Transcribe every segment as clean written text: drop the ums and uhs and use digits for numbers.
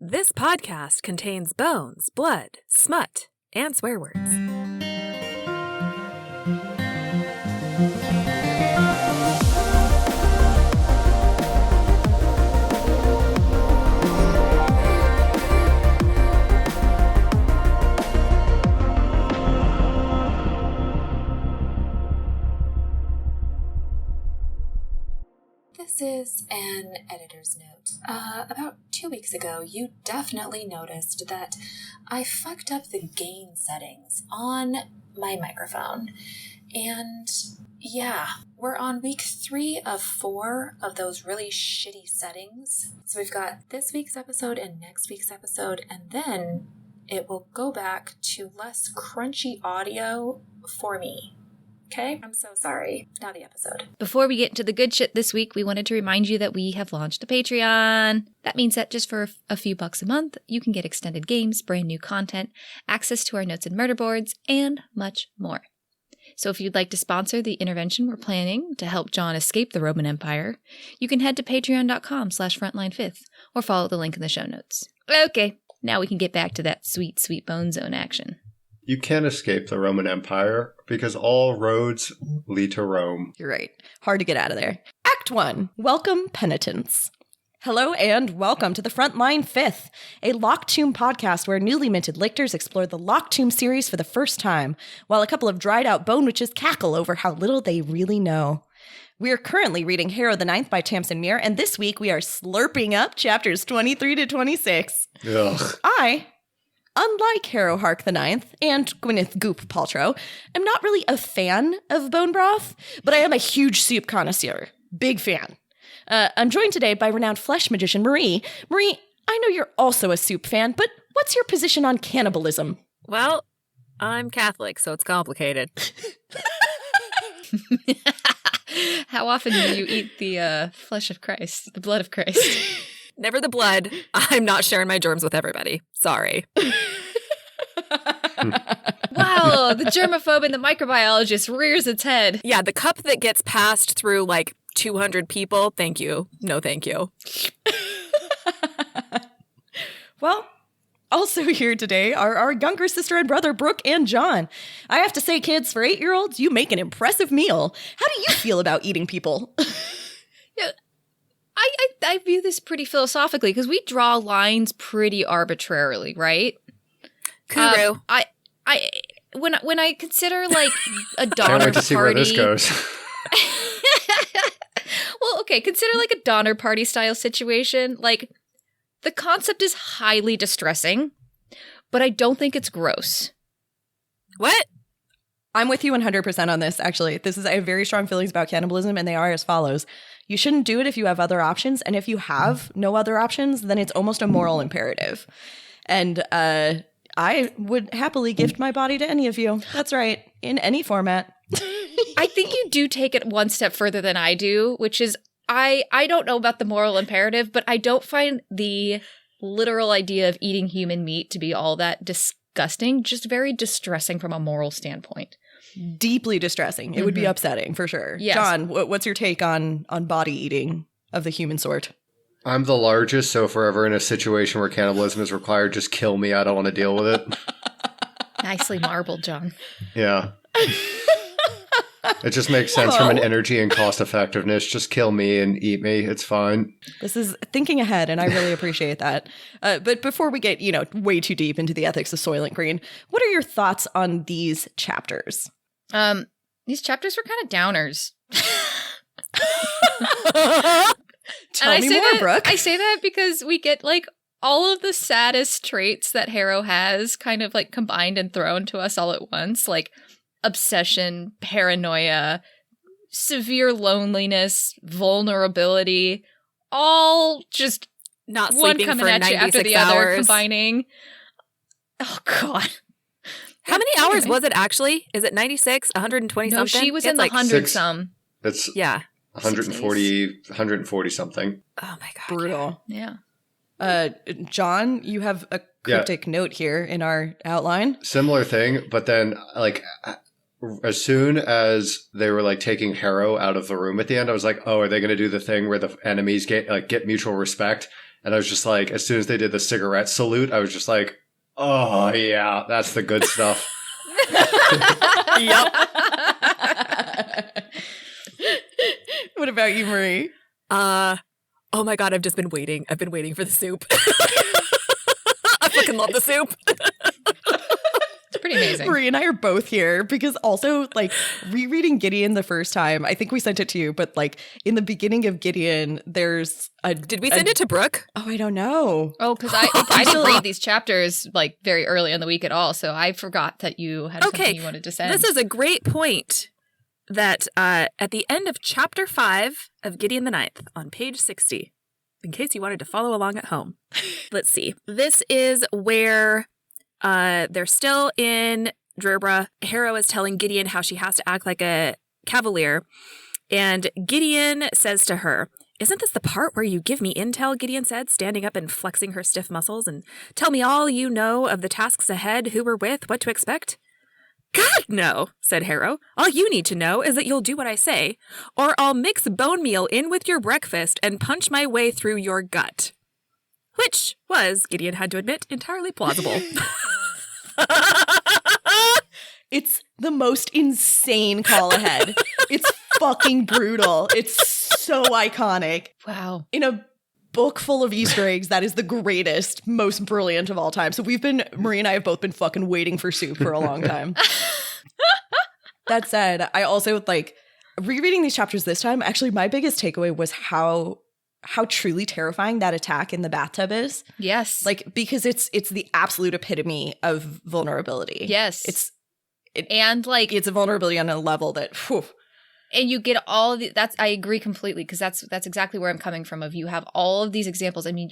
This podcast contains bones, blood, smut, and swear words. This is an editor's note. About 2 weeks ago, you definitely noticed that I fucked up the gain settings on my microphone. And yeah, we're on week 3 of 4 of those really shitty settings. So we've got this week's episode and next week's episode, and then it will go back to less crunchy audio for me. Okay, I'm so sorry. Now the episode. Before we get into the good shit this week, we wanted to remind you that we have launched a Patreon. That means that just for a few bucks a month, you can get extended games, brand new content, access to our notes and murder boards, and much more. So if you'd like to sponsor the intervention we're planning to help John escape the Roman Empire, you can head to patreon.com/frontlinefifth or follow the link in the show notes. Okay, now we can get back to that sweet, sweet Bone Zone action. You can't escape the Roman Empire because all roads lead to Rome. You're right. Hard to get out of there. Act 1. Welcome, penitents. Hello and welcome to the Frontline Fifth, a Locked Tomb podcast where newly minted lictors explore the Locked Tomb series for the first time, while a couple of dried-out bone witches cackle over how little they really know. We are currently reading Harrow the Ninth by Tamsin Muir, and this week we are slurping up chapters 23 to 26. Ugh. Unlike Harrow Hark the Ninth and Gwyneth Goop Paltrow, I'm not really a fan of bone broth, but I am a huge soup connoisseur. Big fan. I'm joined today by renowned flesh magician Marie. Marie, I know you're also a soup fan, but what's your position on cannibalism? Well, I'm Catholic, so it's complicated. How often do you eat the flesh of Christ, the blood of Christ? Never the blood. I'm not sharing my germs with everybody. Sorry. Wow, the germaphobe and the microbiologist rears its head. Yeah, the cup that gets passed through like 200 people, thank you. No, thank you. Well, also here today are our younger sister and brother, Brooke and John. I have to say, kids, for 8-year-olds, you make an impressive meal. How do you feel about eating people? Yeah. I view this pretty philosophically because we draw lines pretty arbitrarily, right? Kuru. When I consider like a Donner Can't wait to party, see where this goes. Well, okay, consider like a Donner Party style situation. Like the concept is highly distressing, but I don't think it's gross. What? I'm with you 100% on this, actually. I have very strong feelings about cannibalism, and they are as follows. You shouldn't do it if you have other options, and if you have no other options, then it's almost a moral imperative. And I would happily gift my body to any of you. That's right, in any format. I think you do take it one step further than I do, which is I don't know about the moral imperative, but I don't find the literal idea of eating human meat to be all that disgusting, just very distressing from a moral standpoint. Deeply distressing. It would be upsetting, for sure. Yes. John, what's your take on body eating of the human sort? I'm the largest, so if we're ever in a situation where cannibalism is required, just kill me. I don't want to deal with it. Nicely marbled, John. Yeah. It just makes sense from an energy and cost effectiveness. Just kill me and eat me. It's fine. This is thinking ahead, and I really appreciate that. But before we get, way too deep into the ethics of Soylent Green, what are your thoughts on these chapters? These chapters were kind of downers. Tell me more, Brooke. I say that because we get like all of the saddest traits that Harrow has kind of like combined and thrown to us all at once, like obsession, paranoia, severe loneliness, vulnerability, all just Not one sleeping coming for at you 96 after the hours. other, combining. Oh, God. How many hours was it actually? Is it 96? 120 No, something? she was It's in the like 100 some. It's Yeah. 140 something. Oh my God. Brutal. Yeah. John, you have a cryptic note here in our outline. Similar thing, but then like as soon as they were like taking Harrow out of the room at the end, I was like, oh, are they going to do the thing where the enemies get mutual respect? And I was just like, as soon as they did the cigarette salute, I was just like, oh, yeah, that's the good stuff. Yep. What about you, Marie? Oh my God, I've just been waiting. I've been waiting for the soup. I fucking love the soup. It's pretty amazing. Marie and I are both here because also, like, rereading Gideon the first time, I think we sent it to you, but, like, in the beginning of Gideon, there's a... Did we send it to Brooke? Oh, I don't know. Oh, because I didn't read these chapters, like, very early in the week at all, so I forgot that you had something you wanted to send. This is a great point that at the end of chapter 5 of Gideon the Ninth on page 60, in case you wanted to follow along at home. Let's see. This is where they're still in Drurbra. Harrow is telling Gideon how she has to act like a cavalier. And Gideon says to her, "Isn't this the part where you give me intel?" Gideon said, standing up and flexing her stiff muscles. "And tell me all you know of the tasks ahead, who we're with, what to expect?" "God, no," said Harrow. "All you need to know is that you'll do what I say, or I'll mix bone meal in with your breakfast and punch my way through your gut." Which was, Gideon had to admit, entirely plausible. It's the most insane call ahead. It's fucking brutal. It's so iconic. Wow. In a book full of Easter eggs, that is the greatest, most brilliant of all time. So Marie and I have both been fucking waiting for soup for a long time. That said, I also, like, rereading these chapters this time, actually my biggest takeaway was how truly terrifying that attack in the bathtub is. Yes. Like, because it's the absolute epitome of vulnerability. Yes. It's a vulnerability on a level that, whew. And you get all of that's, I agree completely, because that's exactly where I'm coming from. Of you have all of these examples. I mean,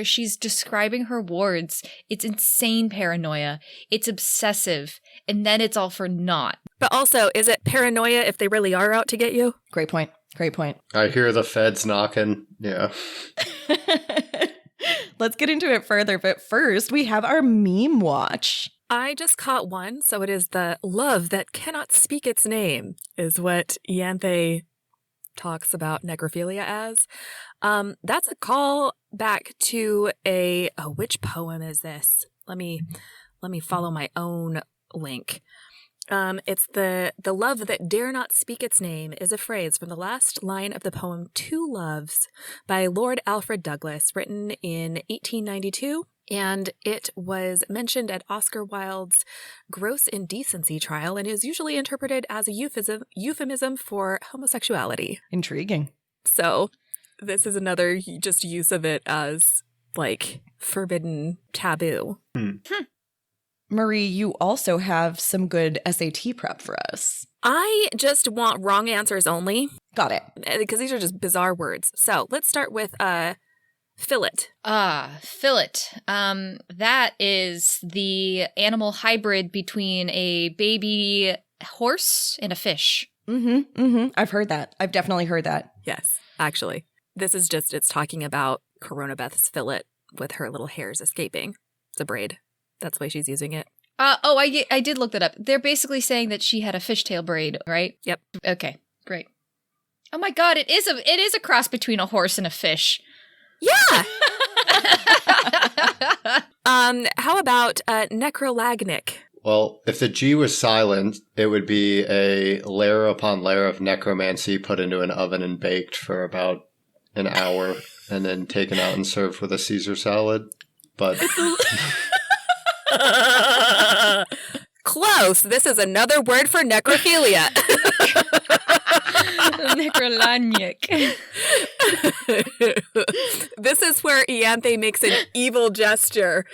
she's describing her wards. It's insane paranoia. It's obsessive. And then it's all for naught. But also, is it paranoia if they really are out to get you? Great point. Great point. I hear the feds knocking. Yeah. Let's get into it further. But first, we have our meme watch. I just caught one, so it is the love that cannot speak its name, is what Ianthe talks about necrophilia as. That's a call back to which poem is this? Let me follow my own link. It's the love that dare not speak its name is a phrase from the last line of the poem Two Loves by Lord Alfred Douglas, written in 1892. And it was mentioned at Oscar Wilde's gross indecency trial and is usually interpreted as a euphemism for homosexuality. Intriguing. So this is another just use of it as, like, forbidden taboo. Marie, you also have some good SAT prep for us. I just want wrong answers only. Got it. Because these are just bizarre words. So let's start with fillet. Fillet. That is the animal hybrid between a baby horse and a fish. I've heard that. I've definitely heard that. Yes, actually. This is just, it's talking about Corona Beth's fillet with her little hairs escaping. It's a braid. That's why she's using it. I did look that up. They're basically saying that she had a fishtail braid, right? Yep. Okay, great. Oh my God, it is a cross between a horse and a fish. Yeah. How about necrolagnic? Well, if the G was silent, it would be a layer upon layer of necromancy put into an oven and baked for about an hour and then taken out and served with a Caesar salad. But close. This is another word for necrophilia. Necrolagnic. This is where Ianthe makes an evil gesture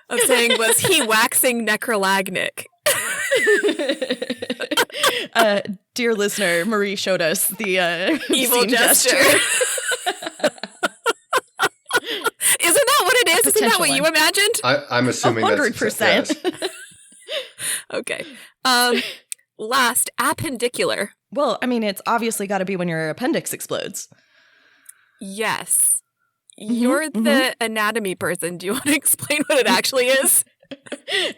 of saying, was he waxing necrolagnic? Dear listener, Marie showed us the evil gesture. Isn't that what it is? Isn't that what you imagined? I'm assuming 100%. That's yes. Okay. Last, appendicular. Well, I mean, it's obviously got to be when your appendix explodes. Yes. You're the anatomy person. Do you want to explain what it actually is?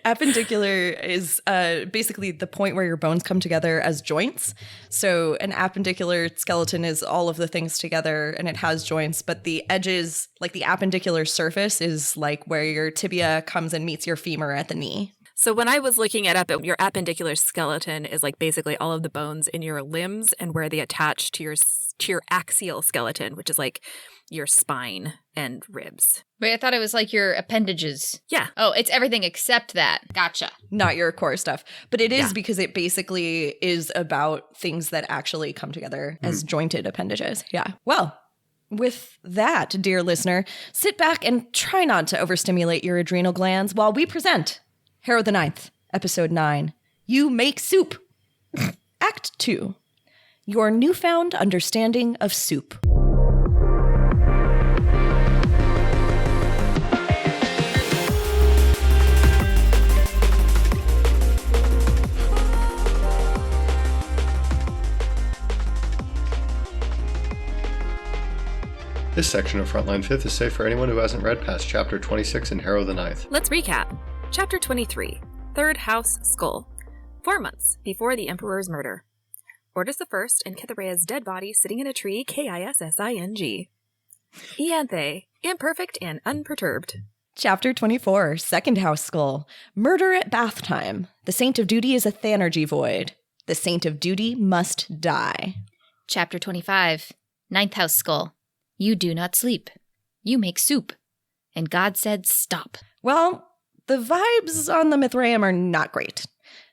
Appendicular is basically the point where your bones come together as joints. So an appendicular skeleton is all of the things together and it has joints, but the edges, like the appendicular surface, is like where your tibia comes and meets your femur at the knee. So when I was looking it up, your appendicular skeleton is like basically all of the bones in your limbs and where they attach to your axial skeleton, which is like your spine and ribs. Wait, I thought it was like your appendages. Yeah. Oh, it's everything except that. Gotcha. Not your core stuff. But it is Yeah. because it basically is about things that actually come together as jointed appendages. Yeah. Well, with that, dear listener, sit back and try not to overstimulate your adrenal glands while we present Harrow the Ninth, Episode 9, You Make Soup. Act 2, Your Newfound Understanding of Soup. This section of Frontline 5th is safe for anyone who hasn't read past Chapter 26 in Harrow the Ninth. Let's recap. Chapter 23, Third House Skull. 4 months before the Emperor's murder. Orders the First and Kitharea's dead body sitting in a tree, Kissing. Ianthe, imperfect and unperturbed. Chapter 24, Second House Skull. Murder at bath time. The Saint of Duty is a Thanergy void. The Saint of Duty must die. Chapter 25, Ninth House Skull. You do not sleep. You make soup. And God said stop. Well, the vibes on the Mithraeum are not great.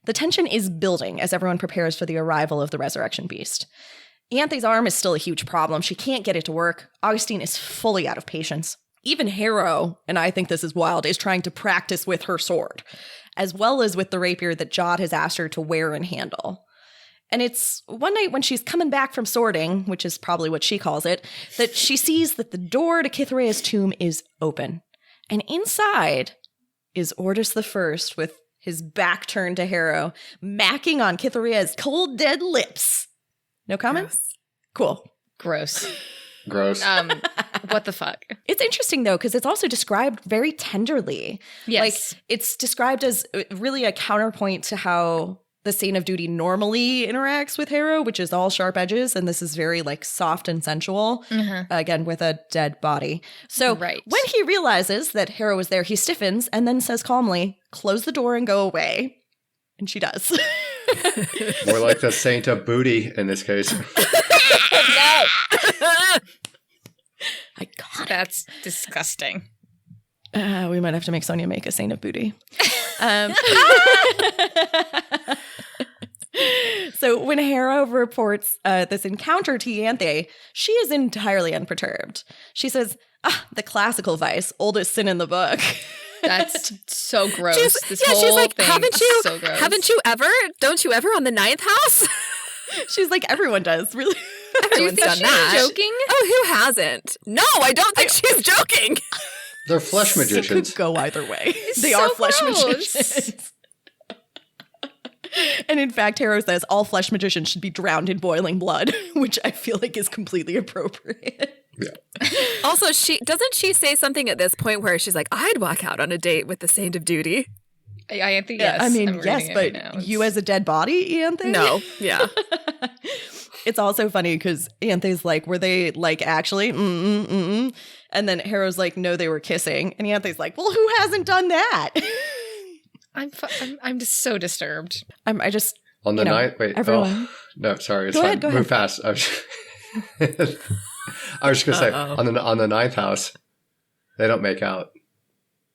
The tension is building as everyone prepares for the arrival of the resurrection beast. Ianthe's arm is still a huge problem. She can't get it to work. Augustine is fully out of patience. Even Harrow, and I think this is wild, is trying to practice with her sword, as well as with the rapier that Jod has asked her to wear and handle. And it's one night when she's coming back from sorting, which is probably what she calls it, that she sees that the door to Kitharea's tomb is open. And inside is Ordus the First with his back turned to Harrow, macking on Kitharea's cold, dead lips. No comments? Cool. Gross. Gross. What the fuck? It's interesting, though, because it's also described very tenderly. Yes. Like, it's described as really a counterpoint to how the Saint of Duty normally interacts with Harrow, which is all sharp edges, and this is very, like, soft and sensual, again, with a dead body. So Right. when he realizes that Harrow is there, he stiffens and then says calmly, close the door and go away. And she does. More like the Saint of Booty in this case. No! I got it. That's disgusting. We might have to make Sonia make a Saint of Booty. So when Harrow reports this encounter to Ianthe, she is entirely unperturbed. She says, the classical vice, oldest sin in the book. That's so gross. This she's whole like, thing haven't is you, so gross. haven't you ever? Don't you ever on the Ninth House? She's like, everyone does, really. Everyone's think done she's that. joking? Oh, who hasn't? No, I don't think she's joking. They're flesh It magicians. could go either way. They so are flesh gross. magicians. And in fact, Harrow says all flesh magicians should be drowned in boiling blood, which I feel like is completely appropriate. Also, doesn't she say something at this point where she's like, I'd walk out on a date with the Saint of Duty? I think yes. I mean, I'm yes, reading it but right now. you as a dead body, Ianthe? No. Yeah. It's also funny because Ianthe's like, were they like actually? And then Harrow's like, no, they were kissing. And Ianthe's like, well, who hasn't done that? I'm just so disturbed. I just On the you know, ninth? Wait. everyone. Oh, no, sorry. It's Go fine. ahead, go Move ahead. fast. I was just going to say, on the ninth house, they don't make out.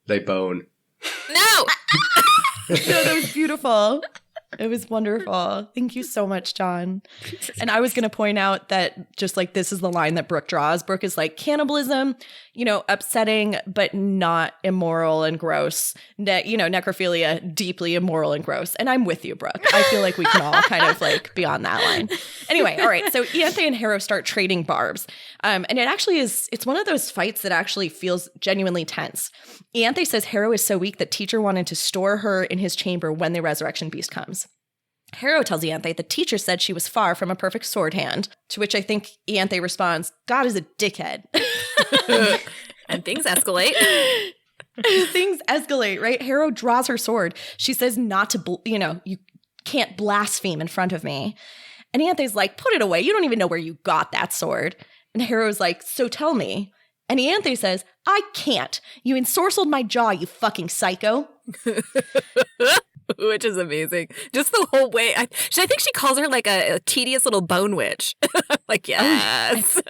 They bone. No. No, that was beautiful. It was wonderful. Thank you so much, John. And I was going to point out that just like this is the line that Brooke draws. Brooke is like cannibalism, upsetting, but not immoral and gross. Necrophilia, deeply immoral and gross. And I'm with you, Brooke. I feel like we can all kind of like be on that line. Anyway, all right. So Ianthe and Harrow start trading barbs. And it actually it's one of those fights that actually feels genuinely tense. Ianthe says Harrow is so weak that teacher wanted to store her in his chamber when the resurrection beast comes. Harrow tells Ianthe the teacher said she was far from a perfect sword hand, to which I think Ianthe responds, God is a dickhead. And things escalate. Things escalate, right? Harrow draws her sword. She says not to, you can't blaspheme in front of me. And Ianthe's like, put it away. You don't even know where you got that sword. And Harrow's like, so tell me. And Ianthe says, I can't. You ensorcelled my jaw, you fucking psycho. Which is amazing. Just the whole way. I think she calls her like a tedious little bone witch. Like, yes.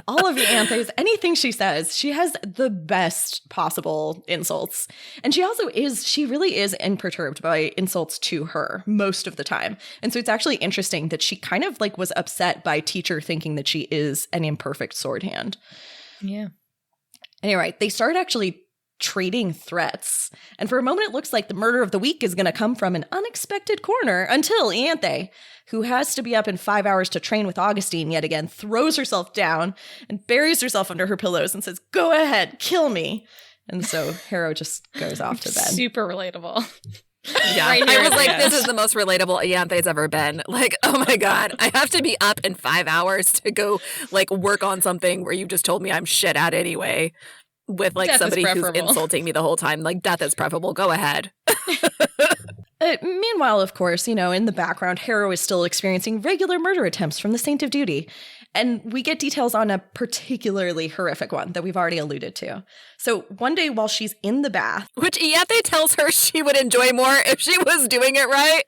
All of Ianthe's, anything she says, she has the best possible insults. And she really is imperturbed by insults to her most of the time. And so it's actually interesting that she kind of like was upset by Teacher thinking that she is an imperfect sword hand. Yeah. Anyway, they start actually trading threats. And for a moment, it looks like the murder of the week is going to come from an unexpected corner until Ianthe, who has to be up in 5 hours to train with Augustine yet again, throws herself down and buries herself under her pillows and says, go ahead, kill me. And so Harrow just goes off to bed. Super relatable. Yeah, Right I was like, here. this is the most relatable Ianthe's ever been. Like, oh my God, I have to be up in 5 hours to go like work on something where you just told me I'm shit at anyway. With like Death is somebody who's preferable. insulting me the whole time. Like, death is preferable. Go ahead. Meanwhile, of course, in the background, Harrow is still experiencing regular murder attempts from the Saint of Duty. And we get details on a particularly horrific one that we've already alluded to. So one day while she's in the bath, Which Ianthe tells her she would enjoy more if she was doing it right.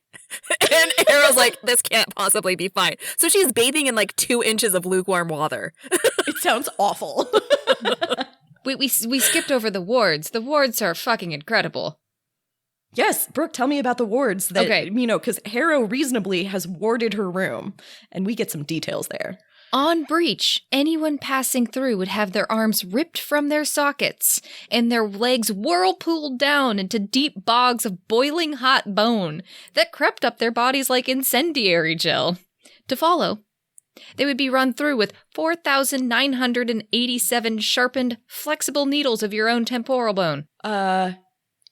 And Harrow's like, this can't possibly be fine. So she's bathing in like 2 inches of lukewarm water. it sounds awful. We skipped over the wards. The wards are fucking incredible. Yes, Brooke, tell me about the wards that, Okay. Because Harrow reasonably has warded her room, and we get some details there. On breach, anyone passing through would have their arms ripped from their sockets and their legs whirlpooled down into deep bogs of boiling hot bone that crept up their bodies like incendiary gel. To follow, they would be run through with 4,987 sharpened, flexible needles of your own temporal bone.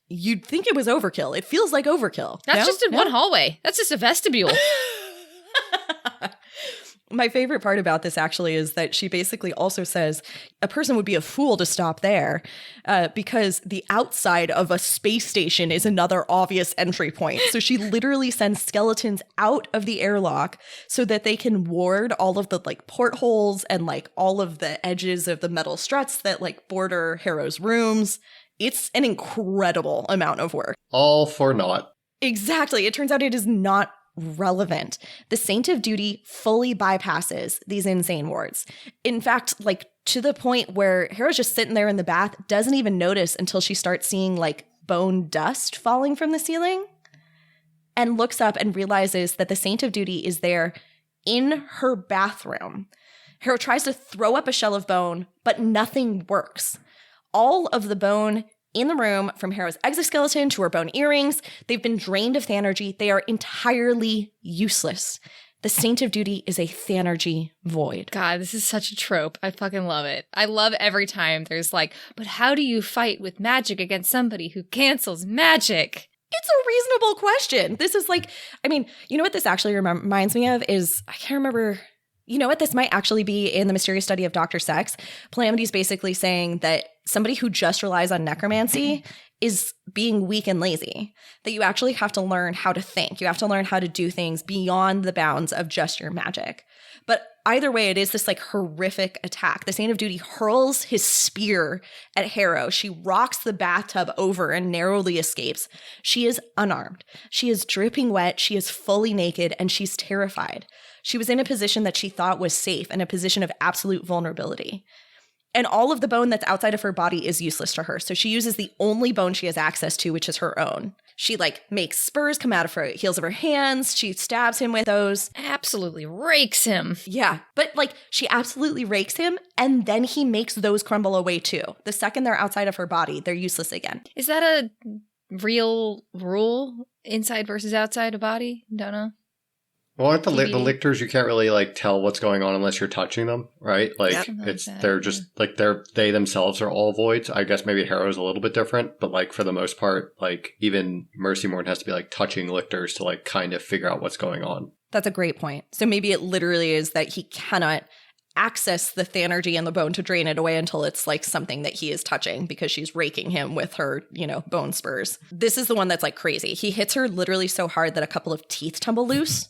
You'd think it was overkill. It feels like overkill. That's No? just in No? one hallway. That's just a vestibule. My favorite part about this actually is that she basically also says a person would be a fool to stop there because the outside of a space station is another obvious entry point. So she literally sends skeletons out of the airlock so that they can ward all of the like portholes and like all of the edges of the metal struts that like border Harrow's rooms. It's an incredible amount of work. All for naught. Exactly. It turns out it is not relevant. The Saint of Duty fully bypasses these insane wards. In fact, like to the point where Harrow's just sitting there in the bath, doesn't even notice until she starts seeing like bone dust falling from the ceiling and looks up and realizes that the Saint of Duty is there in her bathroom. Harrow tries to throw up a shell of bone, but nothing works. All of the bone in the room, from Harrow's exoskeleton to her bone earrings, they've been drained of Thanergy. They are entirely useless. The Saint of Duty is a Thanergy void. God, this is such a trope. I fucking love it. I love every time there's like, but how do you fight with magic against somebody who cancels magic? It's a reasonable question. This is like, you know what this actually reminds me of is, I can't remember. You know what? This might actually be in The Mysterious Study of Dr. Sex. Calamity's basically saying that somebody who just relies on necromancy is being weak and lazy, that you actually have to learn how to think. You have to learn how to do things beyond the bounds of just your magic. But either way, it is this like horrific attack. The Saint of Duty hurls his spear at Harrow. She rocks the bathtub over and narrowly escapes. She is unarmed. She is dripping wet. She is fully naked and she's terrified. She was in a position that she thought was safe and a position of absolute vulnerability. And all of the bone that's outside of her body is useless to her. So she uses the only bone she has access to, which is her own. She like makes spurs come out of her heels of her hands. She stabs him with those. Absolutely rakes him. Yeah, but like she absolutely rakes him and then he makes those crumble away too. The second they're outside of her body, they're useless again. Is that a real rule? Inside versus outside a body? Don't know. Well, aren't the TBD. lictors, you can't really like tell what's going on unless you're touching them, right? Like Yep. they're just like they themselves are all voids. I guess maybe Harrow's a little bit different, but like for the most part, like even Mercy Morn has to be like touching lictors to like kind of figure out what's going on. That's a great point. So maybe it literally is that he cannot access the Thanergy in the bone to drain it away until it's like something that he is touching because she's raking him with her, bone spurs. This is the one that's like crazy. He hits her literally so hard that a couple of teeth tumble loose.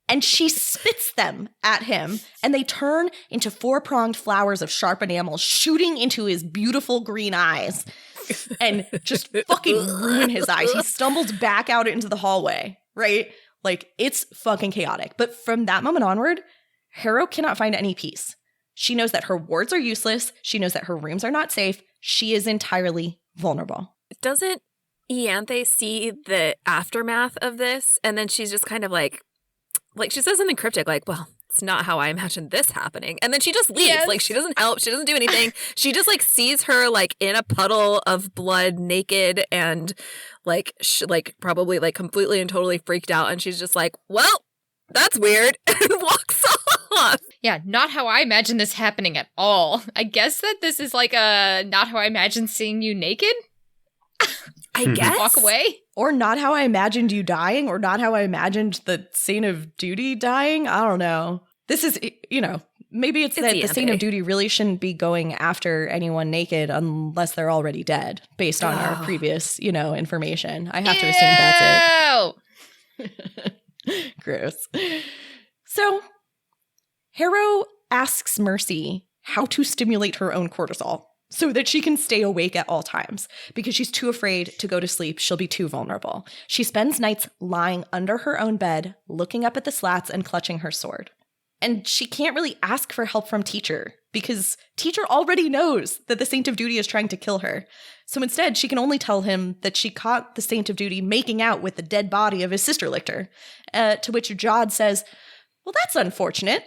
And she spits them at him, and they turn into 4-pronged flowers of sharp enamel shooting into his beautiful green eyes and just fucking ruin his eyes. He stumbles back out into the hallway, right? Like, it's fucking chaotic. But from that moment onward, Harrow cannot find any peace. She knows that her wards are useless. She knows that her rooms are not safe. She is entirely vulnerable. Doesn't Ianthe see the aftermath of this? And then she's just kind of like she says something cryptic, like, well, it's not how I imagined this happening. And then she just leaves. Yes. Like, she doesn't help. She doesn't do anything. She just, like, sees her, like, in a puddle of blood, naked, and, like, probably, like, completely and totally freaked out. And she's just like, well, that's weird, and walks off. Yeah, not how I imagine this happening at all. I guess that this is like a not how I imagine seeing you naked. I guess. Walk away. Or not how I imagined you dying, or not how I imagined the Saint of Duty dying. I don't know. This is, maybe it's that the Saint of Duty really shouldn't be going after anyone naked unless they're already dead, based on our previous, information. I have to assume that's it. Gross. So, Harrow asks Mercy how to stimulate her own cortisol so that she can stay awake at all times. Because she's too afraid to go to sleep, she'll be too vulnerable. She spends nights lying under her own bed, looking up at the slats and clutching her sword. And she can't really ask for help from Teacher, because Teacher already knows that the Saint of Duty is trying to kill her. So instead, she can only tell him that she caught the Saint of Duty making out with the dead body of his sister lictor. To which Jod says, well, that's unfortunate.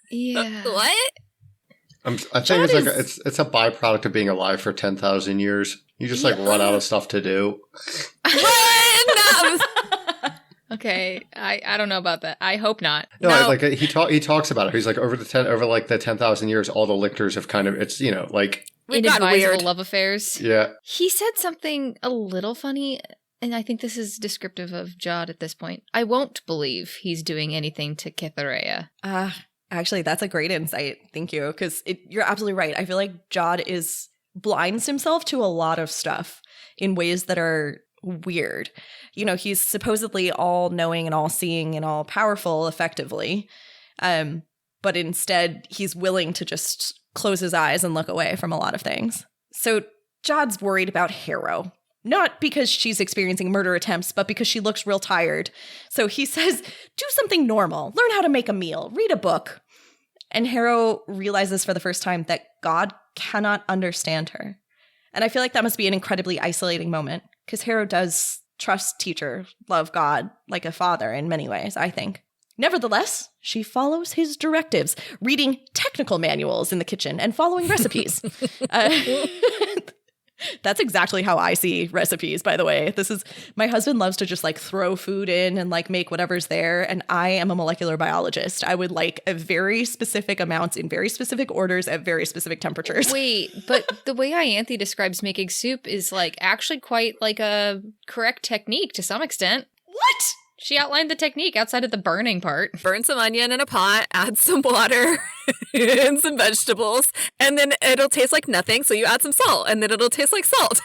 Yeah. What? I think it's a byproduct of being alive for 10,000 years. You just run out of stuff to do. Okay, I don't know about that. I hope not. No. He talks about it. He's like over the 10,000 years, all the lictors have kind of Inadvisable love affairs. Yeah. He said something a little funny, and I think this is descriptive of Jod at this point. I won't believe he's doing anything to Cytherea. Actually, that's a great insight. Thank you. Because you're absolutely right. I feel like Jod blinds himself to a lot of stuff in ways that are weird. He's supposedly all-knowing and all-seeing and all-powerful, effectively. But instead, he's willing to just close his eyes and look away from a lot of things. So Jod's worried about Harrow. Not because she's experiencing murder attempts, but because she looks real tired. So he says, do something normal. Learn how to make a meal. Read a book. And Harrow realizes for the first time that God cannot understand her. And I feel like that must be an incredibly isolating moment, because Harrow does trust Teacher, love God like a father in many ways, I think. Nevertheless, she follows his directives, reading technical manuals in the kitchen and following recipes. That's exactly how I see recipes, by the way. My husband loves to just throw food in and make whatever's there. And I am a molecular biologist. I would like a very specific amounts in very specific orders at very specific temperatures. Wait, but the way Ianthe describes making soup is actually quite a correct technique to some extent. What? She outlined the technique outside of the burning part. Burn some onion in a pot, add some water and some vegetables, and then it'll taste like nothing, so you add some salt, and then it'll taste like salt.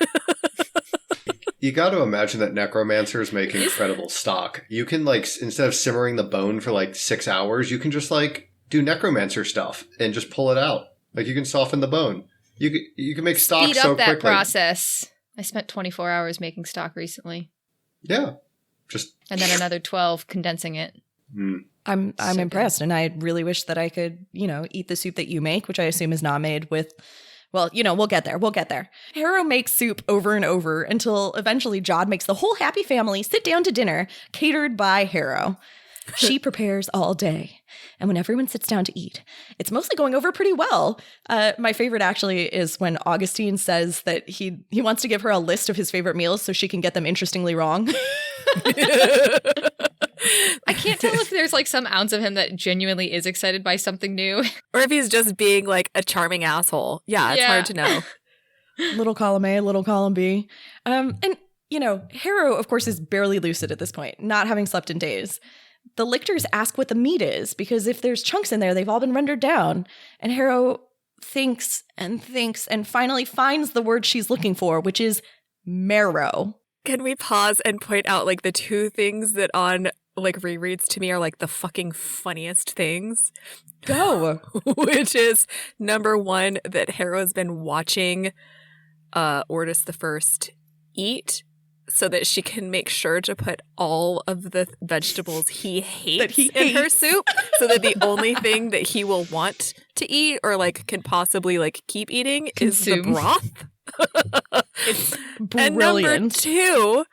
You got to imagine that necromancers make incredible stock. You can, instead of simmering the bone for 6 hours, you can just, do necromancer stuff and just pull it out. You can soften the bone. You can make stock Speed so up that quickly. process. I spent 24 hours making stock recently. Yeah. And then another 12 condensing it. I'm impressed, and I really wish that I could, eat the soup that you make, which I assume is not made with, well, we'll get there. We'll get there. Harrow makes soup over and over until eventually Jod makes the whole happy family sit down to dinner, catered by Harrow. She prepares all day, and when everyone sits down to eat, it's mostly going over pretty well. My favorite actually is when Augustine says that he wants to give her a list of his favorite meals so she can get them interestingly wrong. I can't tell if there's some ounce of him that genuinely is excited by something new. Or if he's just being a charming asshole. Yeah, it's hard to know. Little column A, little column B. And Harrow, of course, is barely lucid at this point, not having slept in days. the lictors ask what the meat is, because if there's chunks in there, they've all been rendered down. And Harrow thinks and thinks and finally finds the word she's looking for, which is marrow. Can we pause and point out like the two things that on like rereads to me are like the fucking funniest things? Go. Which is number one, that Harrow's been watching Ortis the First eat so that she can make sure to put all of the vegetables he hates in her soup, so that the only thing that he will want to eat or like can possibly like keep eating is the broth. It's brilliant. And number two,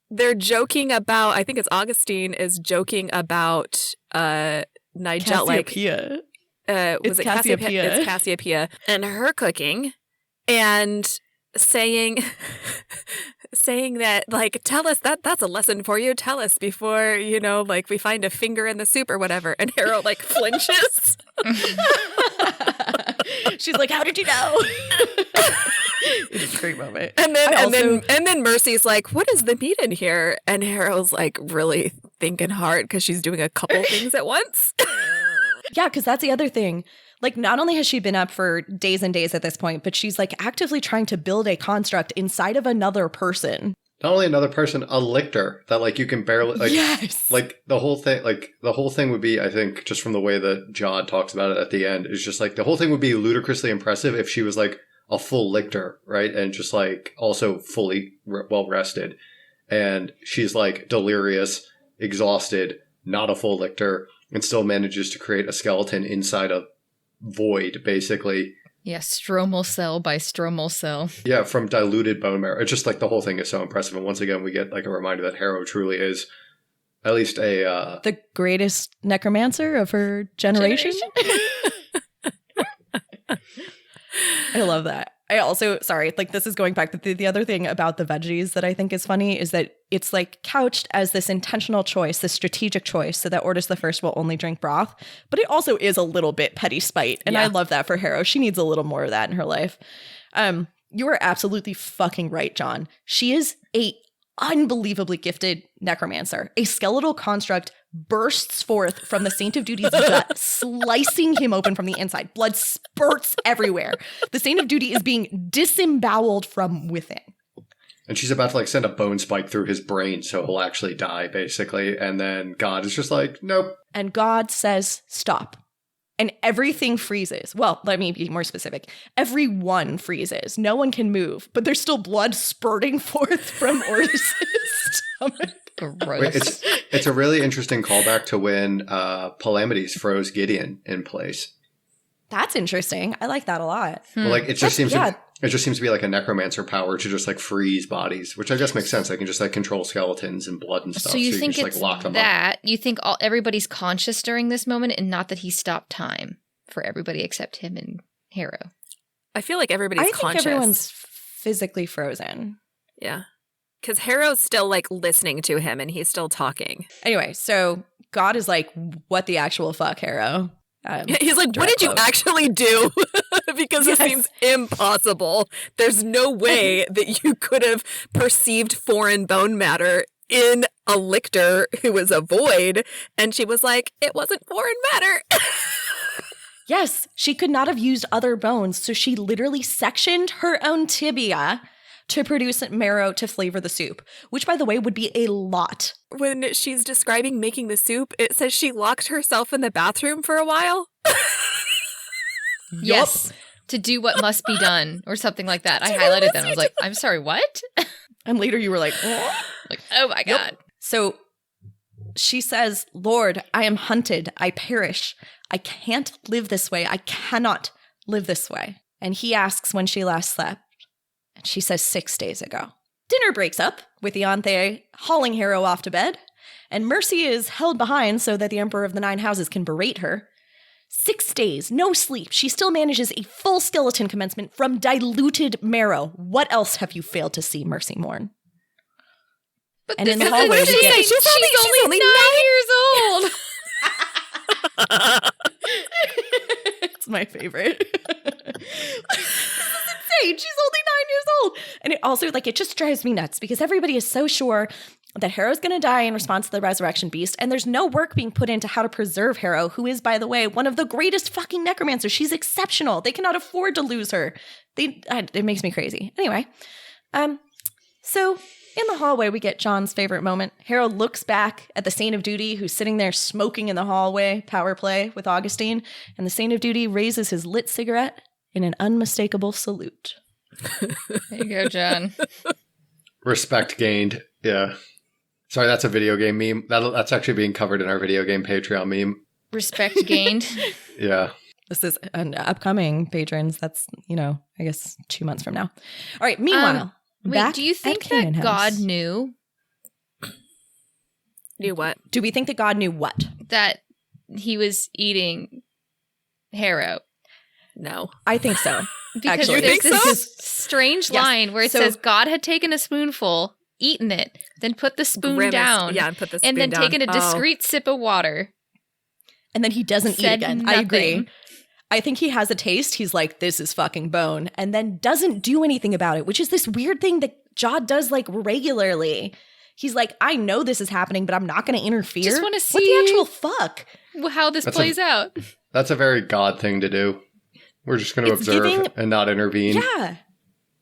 they're joking about, I think it's Augustine is joking about Nigel, Cassiopeia. Was it Cassiopeia? It's Cassiopeia. And her cooking and saying that, like, tell us that's a lesson for you. Tell us before, you know, like we find a finger in the soup or whatever. And Harrow like flinches. She's like, how did you know? It's a great moment. And then Mercy's like, what is the meat in here? And Harrow's like really thinking hard because she's doing a couple things at once. Yeah, because that's the other thing. Like, not only has she been up for days and days at this point, but she's like actively trying to build a construct inside of another person. Not only another person, a lictor that like you can barely like. Yes. Like the whole thing would be, I think, just from the way that John talks about it at the end, is just like the whole thing would be ludicrously impressive if she was like a full lictor, right? And just like also fully well rested. And she's like delirious, exhausted, not a full lictor, and still manages to create a skeleton inside a void, basically. Yeah, stromal cell by stromal cell. Yeah, from diluted bone marrow. It's just like the whole thing is so impressive. And once again, we get like a reminder that Harrow truly is at least the greatest necromancer of her generation. I love that. I also, sorry, like this is going back to the other thing about the veggies that I think is funny is that it's like couched as this intentional choice, this strategic choice, so that Ortis the First will only drink broth. But it also is a little bit petty spite. And I love that for Harrow. She needs a little more of that in her life. You are absolutely fucking right, John. She is a unbelievably gifted necromancer. A skeletal construct bursts forth from the Saint of Duty's gut, slicing him open from the inside. Blood spurts everywhere. The Saint of Duty is being disemboweled from within. And she's about to like send a bone spike through his brain so he'll actually die, basically. And then God is just like, nope. And God says, stop. And everything freezes. Well, let me be more specific. Everyone freezes. No one can move, but there's still blood spurting forth from Ortis' stomach. Gross. Wait, it's a really interesting callback to when Palamides froze Gideon in place. That's interesting. I like that a lot. Well, like it just seems to be like a necromancer power to just like freeze bodies, which I guess makes sense. They can just like control skeletons and blood and stuff. So you think can it's just, like, lock them that? up. You think everybody's conscious during this moment and not that he stopped time for everybody except him and Harrow? I feel like everybody's conscious. I think everyone's physically frozen. Yeah. Because Harrow's still like listening to him and he's still talking. Anyway, so God is like, what the actual fuck, Harrow? He's like, what did you actually do? Because Yes. it seems impossible. There's no way that you could have perceived foreign bone matter in a lictor who was a void. And she was like, it wasn't foreign matter. Yes, she could not have used other bones, so she literally sectioned her own tibia to produce marrow to flavor the soup, which, by the way, would be a lot. When she's describing making the soup, it says she locked herself in the bathroom for a while. Yes. To do what must be done or something like that. I highlighted them. I was like, I'm sorry, what? And later you were like, oh. Like, oh my God. So she says, Lord, I am hunted. I perish. I can't live this way. I cannot live this way. And he asks when she last slept. And she says 6 days ago. Dinner breaks up with Ianthe hauling Harrow off to bed. And Mercy is held behind so that the Emperor of the Nine Houses can berate her. 6 days, no sleep. She still manages a full skeleton commencement from diluted marrow. What else have you failed to see, Mercy Mourn? But And in the is hallway, what we did get- she say? She's only 9 years old. It's my favorite. This is insane. She's only 9 years old. And it also, like, it just drives me nuts because everybody is so sure that Harrow's going to die in response to the resurrection beast, and there's no work being put into how to preserve Harrow, who is, by the way, one of the greatest fucking necromancers. She's exceptional. They cannot afford to lose her. It makes me crazy. Anyway, so in the hallway, we get John's favorite moment. Harrow looks back at the Saint of Duty, who's sitting there smoking in the hallway, power play with Augustine, and the Saint of Duty raises his lit cigarette in an unmistakable salute. There you go, John. Respect gained. Yeah. Sorry, that's a video game meme. That's actually being covered in our video game Patreon meme. Respect gained. Yeah. This is an upcoming patrons. That's, I guess 2 months from now. All right. Meanwhile, wait, do you think that God knew? Knew what? Do we think that God knew what? That he was eating Harrow. No. I think so. Because Actually, there's this this strange line where it says God had taken a spoonful, eaten it, then put the spoon down. Yeah, and put the spoon and then down. taken a discreet sip of water. And then he doesn't eat again. Nothing. I agree. I think he has a taste. He's like, this is fucking bone. And then doesn't do anything about it, which is this weird thing that Jod does like regularly. He's like, I know this is happening, but I'm not going to interfere. Just want to see what the actual fuck? How this plays out. That's a very God thing to do. We're just going to observe and not intervene. Yeah.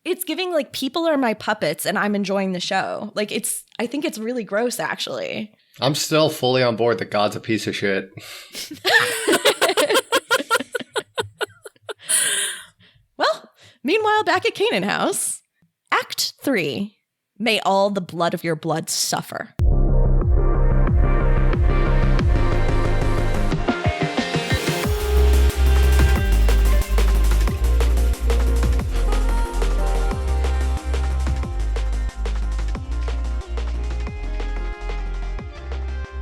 It's giving like people are my puppets and I'm enjoying the show. Like I think it's really gross actually. I'm still fully on board that God's a piece of shit. Well, meanwhile, back at Canaan House, Act 3, May all the blood of your blood suffer.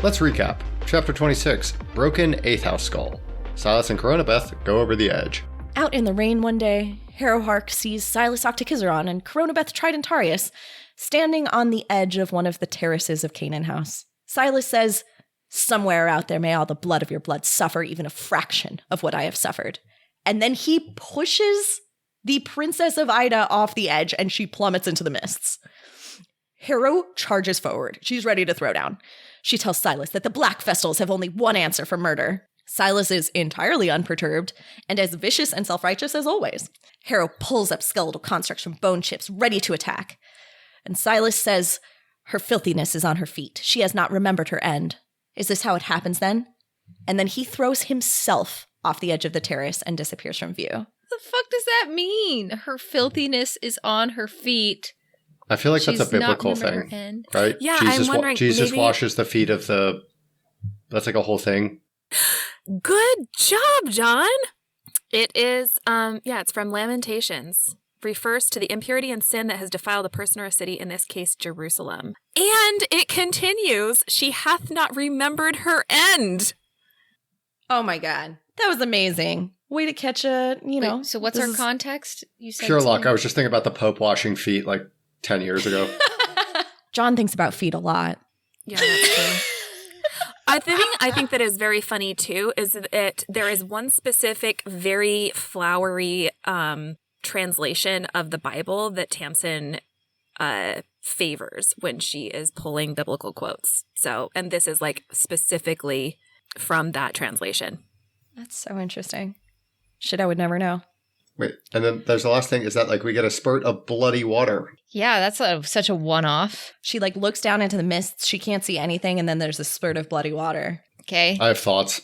Let's recap. Chapter 26, Broken 8th House Skull. Silas and Coronabeth go over the edge. Out in the rain one day, Harrowhark sees Silas Octokizaron and Coronabeth Tridentarius standing on the edge of one of the terraces of Canaan House. Silas says, somewhere out there may all the blood of your blood suffer even a fraction of what I have suffered. And then he pushes the Princess of Ida off the edge and she plummets into the mists. Harrow charges forward. She's ready to throw down. She tells Silas that the Black Vestals have only one answer for murder. Silas is entirely unperturbed and as vicious and self-righteous as always. Harrow pulls up skeletal constructs from bone chips, ready to attack. And Silas says, her filthiness is on her feet. She has not remembered her end. Is this how it happens then? And then he throws himself off the edge of the terrace and disappears from view. The fuck does that mean? Her filthiness is on her feet. I feel like that's a biblical thing, right? Yeah, Jesus, I'm wondering, Jesus maybe washes the feet of the... That's like a whole thing. Good job, John. It is, it's from Lamentations. Refers to the impurity and sin that has defiled a person or a city, in this case, Jerusalem. And it continues, she hath not remembered her end. Oh my God. That was amazing. Way to catch a, Wait, so what's our context? You said Pure luck. I was just thinking about the Pope washing feet like 10 years ago. John thinks about feet a lot. Yeah, that's true. I think that is very funny too, is that there is one specific very flowery translation of the Bible that Tamsin favors when she is pulling biblical quotes. So, and this is like specifically from that translation. That's so interesting. Shit, I would never know. Wait, and then there's the last thing, is that like we get a spurt of bloody water. Yeah, that's such a one-off. She like looks down into the mists. She can't see anything. And then there's a spurt of bloody water. Okay. I have thoughts.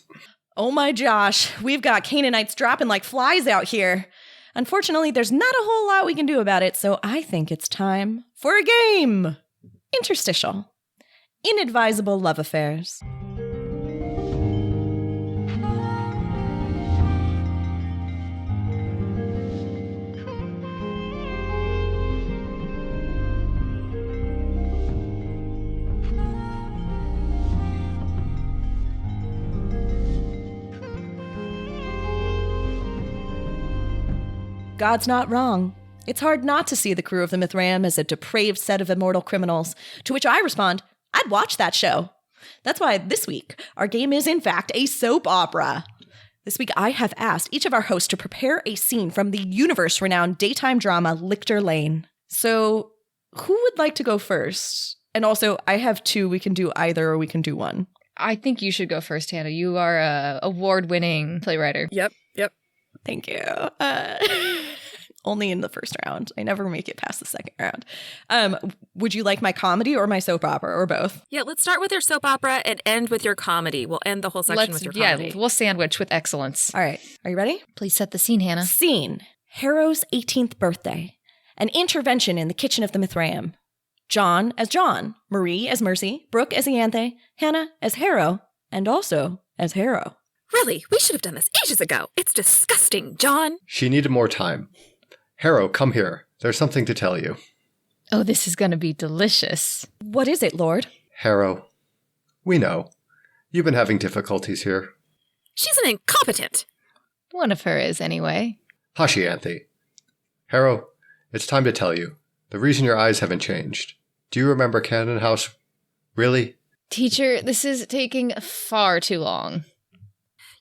Oh my Josh, we've got Canaanites dropping like flies out here. Unfortunately, there's not a whole lot we can do about it. So I think it's time for a game. Interstitial. Inadvisable love affairs. God's not wrong. It's hard not to see the crew of the Mithraeum as a depraved set of immortal criminals, to which I respond, I'd watch that show. That's why this week, our game is in fact a soap opera. This week, I have asked each of our hosts to prepare a scene from the universe-renowned daytime drama Lichter Lane. So, who would like to go first? And also, I have 2. We can do either or we can do one. I think you should go first, Hannah. You are a award-winning playwriter. Yep. Thank you. Only in the first round. I never make it past the second round. Would you like my comedy or my soap opera or both? Yeah, let's start with your soap opera and end with your comedy. We'll end the whole section with your comedy. Yeah, we'll sandwich with excellence. All right. Are you ready? Please set the scene, Hannah. Scene. Harrow's 18th birthday. An intervention in the kitchen of the Mithraeum. John as John. Marie as Mercy. Brooke as Ianthe. Hannah as Harrow. And also as Harrow. Really? We should have done this ages ago. It's disgusting, John. She needed more time. Harrow, come here. There's something to tell you. Oh, this is going to be delicious. What is it, Lord? Harrow, we know. You've been having difficulties here. She's an incompetent. One of her is, anyway. Hush, Ianthe. Harrow, it's time to tell you. The reason your eyes haven't changed. Do you remember Cannon House? Really? Teacher, this is taking far too long.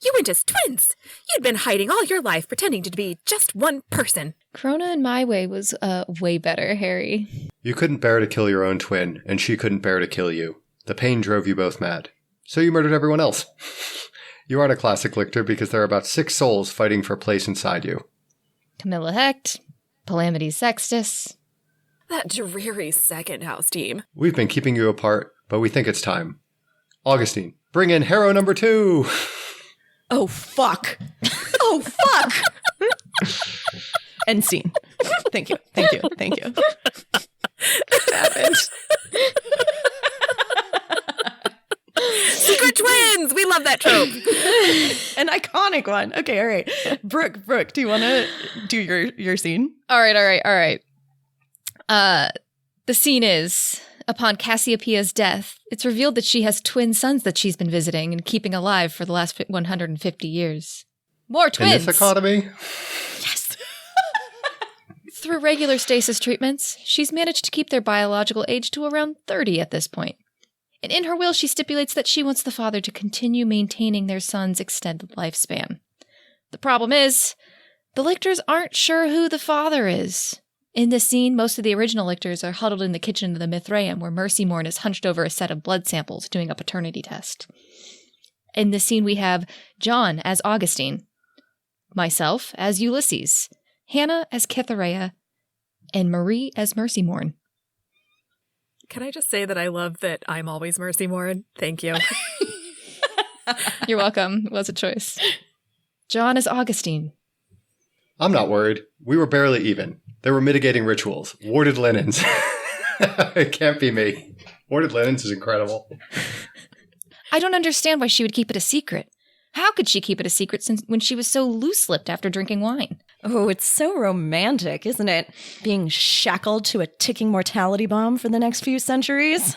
You went as twins. You'd been hiding all your life, pretending to be just one person. Krona in my way was way better, Harry. You couldn't bear to kill your own twin, and she couldn't bear to kill you. The pain drove you both mad. So you murdered everyone else. You aren't a classic lictor because there are about 6 souls fighting for place inside you. Camilla Hecht, Palamity Sextus. That dreary second house team. We've been keeping you apart, but we think it's time. Augustine, bring in Harrow number 2! Oh, fuck. Oh, fuck. End scene. Thank you. Happened. Secret twins! We love that trope. An iconic one. Okay, all right. Brooke, do you want to do your scene? All right. The scene is, upon Cassiopeia's death, it's revealed that she has twin sons that she's been visiting and keeping alive for the last 150 years. More twins! In this economy? Yes! Through regular stasis treatments, she's managed to keep their biological age to around 30 at this point. And in her will, she stipulates that she wants the father to continue maintaining their son's extended lifespan. The problem is, the lictors aren't sure who the father is. In this scene, most of the original lictors are huddled in the kitchen of the Mithraeum, where Mercy Morn is hunched over a set of blood samples doing a paternity test. In this scene, we have John as Augustine, myself as Ulysses, Hannah as Cytherea, and Marie as Mercy Morn. Can I just say that I love that I'm always Mercy Morn? Thank you. You're welcome. It was a choice. John as Augustine. I'm not worried. We were barely even. There were mitigating rituals. Warded linens. It can't be me. Warded linens is incredible. I don't understand why she would keep it a secret. How could she keep it a secret since when she was so loose-lipped after drinking wine? Oh, it's so romantic, isn't it? Being shackled to a ticking mortality bomb for the next few centuries.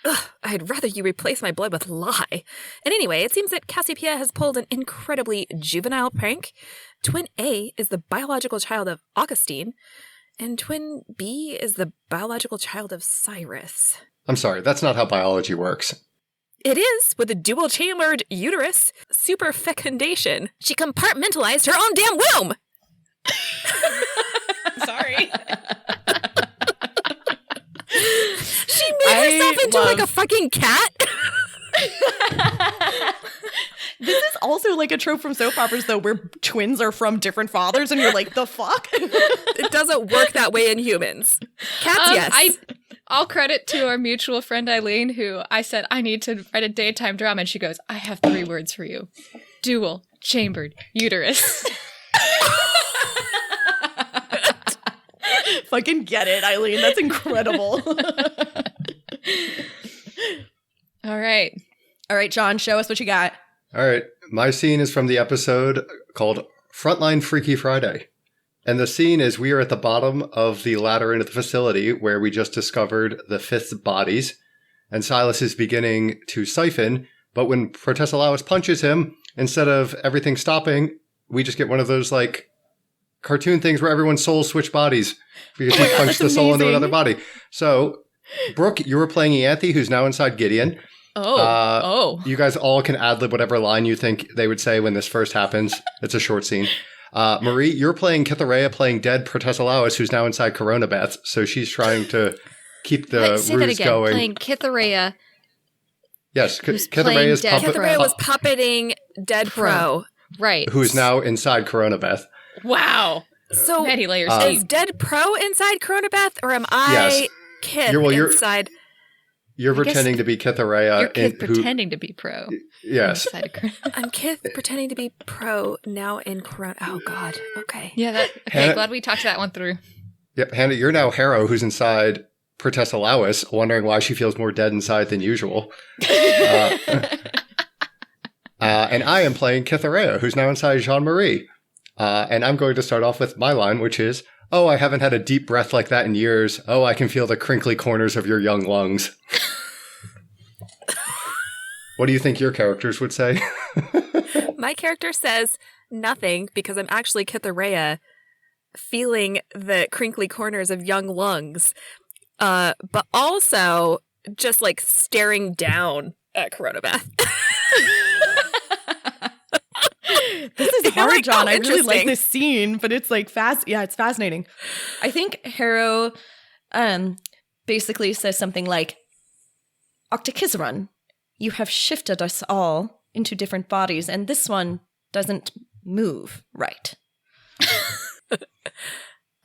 Ugh, I'd rather you replace my blood with lye. And anyway, it seems that Cassiopeia has pulled an incredibly juvenile prank. Twin A is the biological child of Augustine, and Twin B is the biological child of Cyrus. I'm sorry, that's not how biology works. It is, with a dual-chambered uterus. Superfecundation. She compartmentalized her own damn womb! Sorry. She made herself into like a fucking cat? This is also like a trope from soap operas, though, where twins are from different fathers, and you're like, the fuck? It doesn't work that way in humans. Cats, yes. All credit to our mutual friend Eileen, who I said, I need to write a daytime drama, and she goes, I have 3 words for you. Dual chambered uterus. Fucking get it, Eileen. That's incredible. All right. All right, John, show us what you got. All right. My scene is from the episode called Frontline Freaky Friday. And the scene is we are at the bottom of the ladder into the facility where we just discovered the 5th bodies. And Silas is beginning to siphon. But when Protesilaus punches him, instead of everything stopping, we just get one of those like cartoon things where everyone's souls switch bodies because he punched the soul into another body. So, Brooke, you were playing Ianthe, who's now inside Gideon. You guys all can ad-lib whatever line you think they would say when this first happens. It's a short scene. Marie, you're playing Cytherea, playing dead Protesilaus, who's now inside Coronabeth. So she's trying to keep the Say that ruse again. going. Playing Kithareya. Yes, Who's Kithareya's playing Dead Kithareya was puppeting Dead Pro. Right. who is now inside Coronabeth. Wow. So many layers is deep. Dead Pro inside Coronabeth, or am I Kith inside? You're pretending to be Kithareya. You're Kith pretending to be pro. Yes. I'm Kith pretending to be pro now in Corona. Oh, God. Okay. Yeah. Okay, glad we talked that one through. Yep, Hannah, you're now Harrow, who's inside Pertessa Lawis, wondering why she feels more dead inside than usual. And I am playing Kithareya, who's now inside Jean-Marie. And I'm going to start off with my line, which is, "Oh, I haven't had a deep breath like that in years. Oh, I can feel the crinkly corners of your young lungs." What do you think your characters would say? My character says nothing because I'm actually Kithareya feeling the crinkly corners of young lungs, but also just like staring down at Coronabeth. This is hard, John. I really like interesting. this scene, but it's like fast. Yeah, it's fascinating. I think Harrow basically says something like, "Octakizaron, you have shifted us all into different bodies, and this one doesn't move right."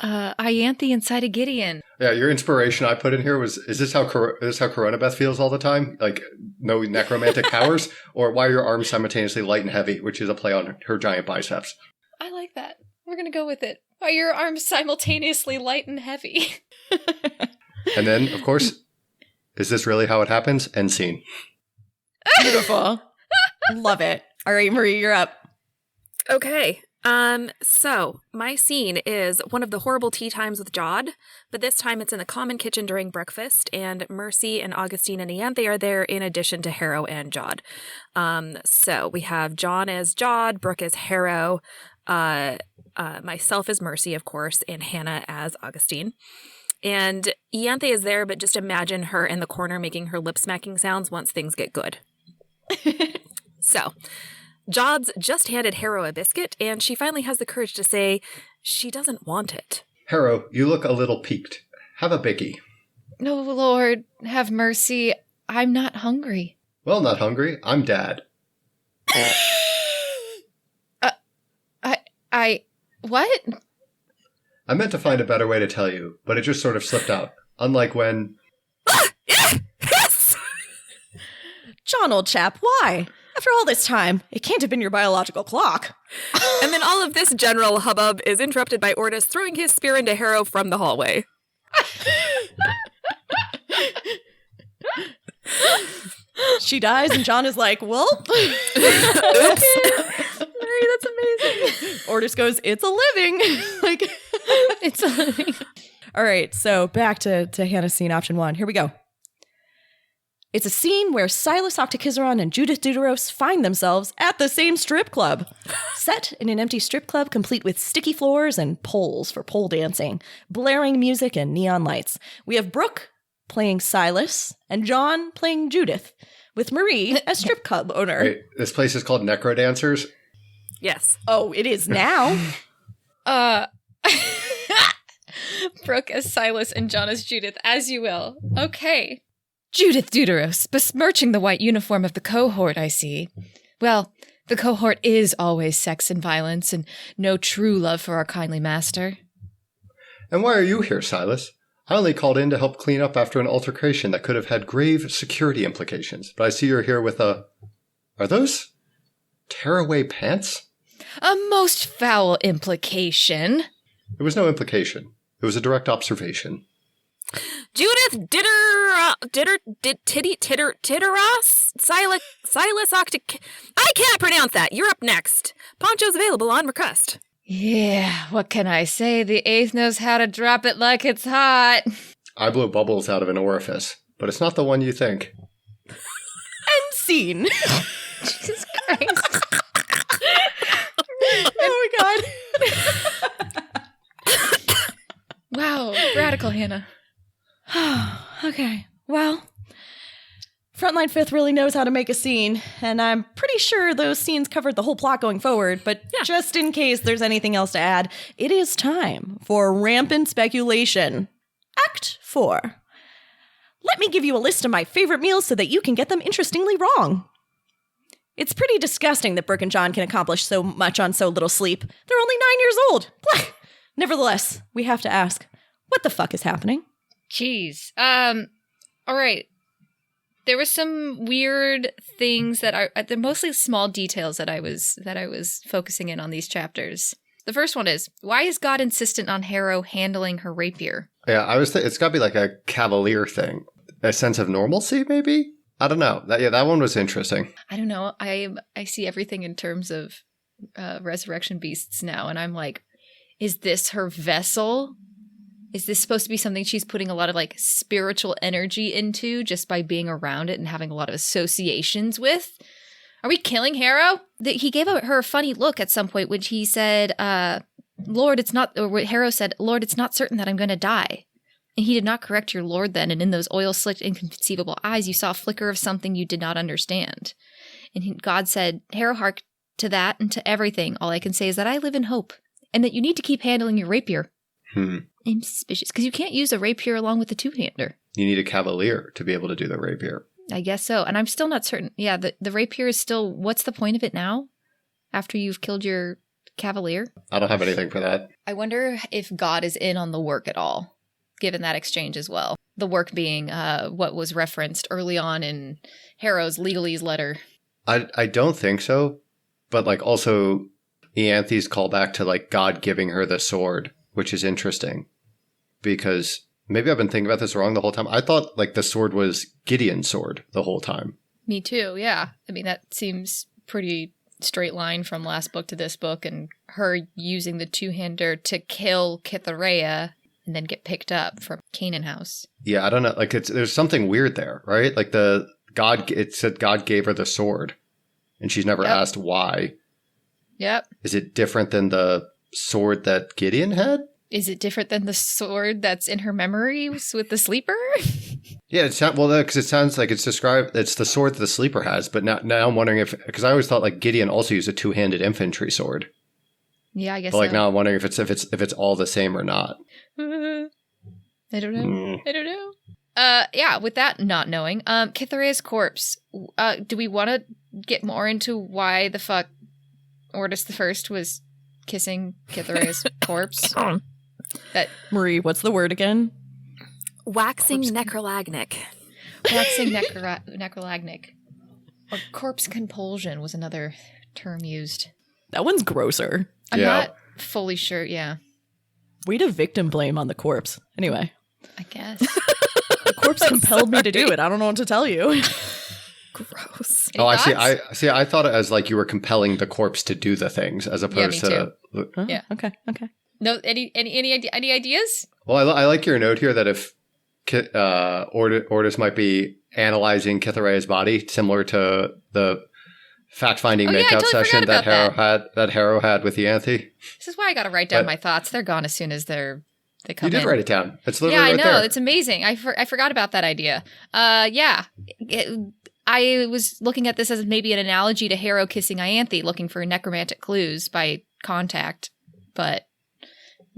Ianthe inside of Gideon. Yeah, your inspiration I put in here was, is this how Coronabeth feels all the time? Like, no necromantic powers? Or why are your arms simultaneously light and heavy, which is a play on her giant biceps? I like that. We're going to go with it. Are your arms simultaneously light and heavy? And then, of course, is this really how it happens? End scene. Beautiful. Love it. All right, Marie, you're up. Okay. So my scene is one of the horrible tea times with Jod, but this time it's in the common kitchen during breakfast, and Mercy and Augustine and Ianthe are there in addition to Harrow and Jod. So we have John as Jod, Brooke as Harrow, myself as Mercy, of course, and Hannah as Augustine. And Ianthe is there, but just imagine her in the corner making her lip smacking sounds once things get good. So Jod's just handed Harrow a biscuit, and she finally has the courage to say she doesn't want it. Harrow, you look a little peaked. Have a biggie. No, Lord, have mercy. I'm not hungry. Well, not hungry. I'm Dad. What? I meant to find a better way to tell you, but it just sort of slipped out. Unlike when... Yes! John, old chap, why? After all this time, it can't have been your biological clock. And then all of this general hubbub is interrupted by Ortis throwing his spear into Harrow from the hallway. She dies, and John is like, well, Oops. Mary, that's amazing. Ortis goes, it's a living. Like, It's a living. all right, so back to Hannah's scene, option 1. Here we go. It's a scene where Silas Octakizaron and Judith Deuteros find themselves at the same strip club. Set in an empty strip club complete with sticky floors and poles for pole dancing, blaring music and neon lights. We have Brooke playing Silas and John playing Judith, with Marie as strip club owner. Wait, this place is called Necro Dancers? Yes. Oh, it is now. Brooke as Silas and John as Judith, as you will. Okay. Judith Deuteros, besmirching the white uniform of the cohort, I see. Well, the cohort is always sex and violence, and no true love for our kindly master. And why are you here, Silas? I only called in to help clean up after an altercation that could have had grave security implications, but I see you're here with a... Are those tearaway pants? A most foul implication. There was no implication. It was a direct observation. Judith Titteros? Silas Octic... I can't pronounce that. You're up next. Poncho's available on request. Yeah, what can I say? The eighth knows how to drop it like it's hot. I blew bubbles out of an orifice, but it's not the one you think. End scene. Jesus Christ. Oh my god. Wow, radical, Hannah. Okay, well, Frontline Fifth really knows how to make a scene, and I'm pretty sure those scenes covered the whole plot going forward, but just in case there's anything else to add, it is time for rampant speculation. Act 4. Let me give you a list of my favorite meals so that you can get them interestingly wrong. It's pretty disgusting that Brooke and John can accomplish so much on so little sleep. They're only 9 years old. Blah. Nevertheless, we have to ask, what the fuck is happening? Jeez. All right. There were some weird things they're mostly small details that I was focusing in on these chapters. The first one is, why is God insistent on Harrow handling her rapier? Yeah, it's got to be like a cavalier thing. A sense of normalcy, maybe? I don't know. That one was interesting. I don't know. I see everything in terms of resurrection beasts now, and I'm like, is this her vessel? Is this supposed to be something she's putting a lot of like spiritual energy into just by being around it and having a lot of associations with? Are we killing Harrow? He gave her a funny look at some point when he said, Lord, it's not, or Harrow said, Lord, it's not certain that I'm going to die. And he did not correct your Lord then, and in those oil-slicked, inconceivable eyes, you saw a flicker of something you did not understand. And God said, Harrow, hark to that and to everything. All I can say is that I live in hope, and that you need to keep handling your rapier. I'm suspicious, because you can't use a rapier along with the two-hander. You need a cavalier to be able to do the rapier. I guess so, and I'm still not certain. Yeah, the rapier is still, what's the point of it now? After you've killed your cavalier? I don't have anything for that. I wonder if God is in on the work at all, given that exchange as well. The work being what was referenced early on in Harrow's legalese letter. I don't think so, but like also Ianthe's callback to like God giving her the sword, which is interesting because maybe I've been thinking about this wrong the whole time. I thought like the sword was Gideon's sword the whole time. Me too, yeah. I mean, that seems pretty straight line from last book to this book, and her using the two-hander to kill Cytherea and then get picked up from Canaan House. Yeah, I don't know. Like there's something weird there, right? Like it said God gave her the sword, and she's never asked why. Yep. Is it different than the sword that Gideon had? Is it different than the sword that's in her memories with the sleeper? Yeah, because it sounds like it's described. It's the sword that the sleeper has, but now I'm wondering because I always thought like Gideon also used a two-handed infantry sword. Yeah, I guess. But like now I'm wondering if it's all the same or not. I don't know. I don't know. Yeah, with that not knowing, Cytherea's corpse. Do we want to get more into why the fuck Ortis the First was kissing Cytherea's corpse? Marie, what's the word again? Waxing necrolagnic. Waxing necrolagnic. Or corpse compulsion was another term used. That one's grosser. I'm not fully sure, yeah. Way to victim blame on the corpse. Anyway. I guess. The corpse compelled me to do it. I don't know what to tell you. Gross. Any I thoughts? see. I thought it as like you were compelling the corpse to do the things as opposed to. Huh? Yeah. Okay. No, any ideas? Well, I like your note here that if Ortis might be analyzing Cytherea's body, similar to the fact-finding makeout session that Harrow had with Ianthe. This is why I got to write down my thoughts. They're gone as soon as they come in. You did write it down. It's literally I right know. there. It's amazing. I forgot about that idea. I was looking at this as maybe an analogy to Harrow kissing Ianthe, looking for necromantic clues by contact, but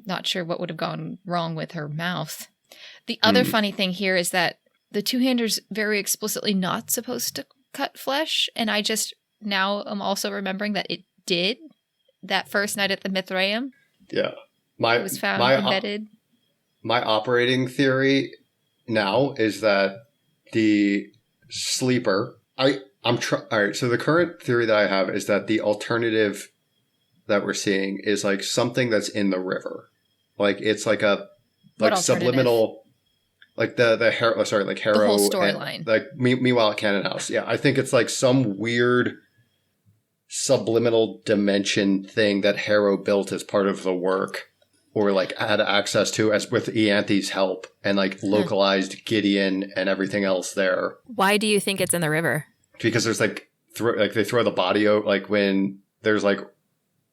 not sure what would have gone wrong with her mouth. The other funny thing here is that the two-hander's very explicitly not supposed to cut flesh, and I just now am also remembering that it did that first night at the Mithraeum. Yeah. It was found embedded. My operating theory now is that the sleeper... All right, so the current theory that I have is that the alternative that we're seeing is like something that's in the river. Like it's like a subliminal, like the Harrow, like Harrow, the whole storyline. Like meanwhile at Cannon House, yeah, I think it's like some weird subliminal dimension thing that Harrow built as part of the work, or like had access to as with Ianthe's help, and like localized Gideon and everything else there. Why do you think it's in the river? Because there's like they throw the body out, like when there's like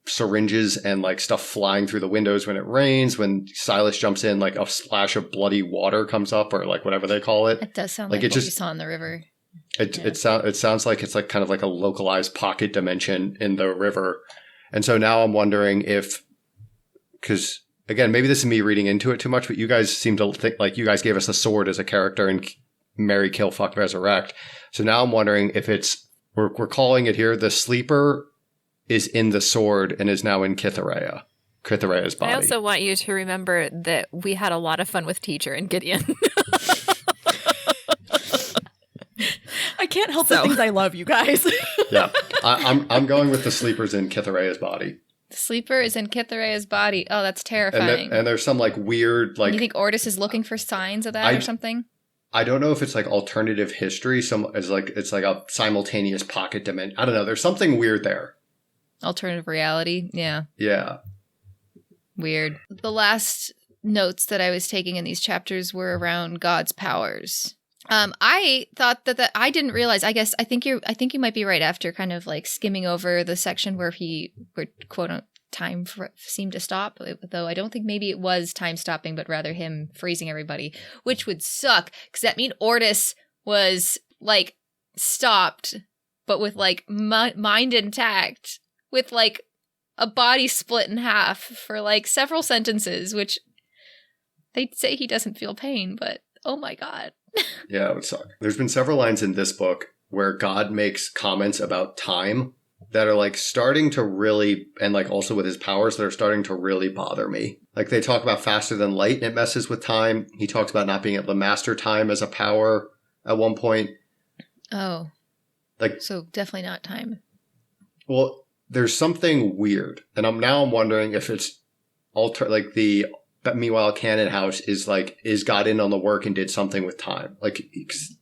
syringes and like stuff flying through the windows when it rains, when Silas jumps in, like a splash of bloody water comes up, or like whatever they call it. It does sound like what you saw in the river. It sounds like it's like kind of like a localized pocket dimension in the river. And so now I'm wondering if, because again, maybe this is me reading into it too much, but you guys seem to think like you guys gave us a sword as a character, and marry, kill, fuck, resurrect. So now I'm wondering if we're calling it here, the sleeper is in the sword and is now in Kytherea's body. I also want you to remember that we had a lot of fun with Teacher and Gideon. I can't help the things I love, you guys. Yeah, I'm going with the sleeper's in Kytherea's body. The sleeper is in Kytherea's body. Oh, that's terrifying. And there's some like weird like. You think Ortis is looking for signs of that or something? I don't know if it's like alternative history. It's like a simultaneous pocket dimension. I don't know. There's something weird there. Alternative reality. Yeah. Yeah. Weird. The last notes that I was taking in these chapters were around God's powers. I thought that I didn't realize. I think you might be right after kind of like skimming over the section where quote time seemed to stop. Though I don't think maybe it was time stopping, but rather him freezing everybody, which would suck because that mean Ortis was like stopped, but with like mind intact, with like a body split in half for like several sentences, which they'd say he doesn't feel pain, but oh my God. Yeah, it would suck. There's been several lines in this book where God makes comments about time that are like starting to really, and like also with his powers that are starting to really bother me. Like they talk about faster than light and it messes with time. He talks about not being able to master time as a power at one point. Oh. Like, so definitely not time. Well, there's something weird. And I'm wondering if it's meanwhile, Cannon House is God in on the work and did something with time. Like,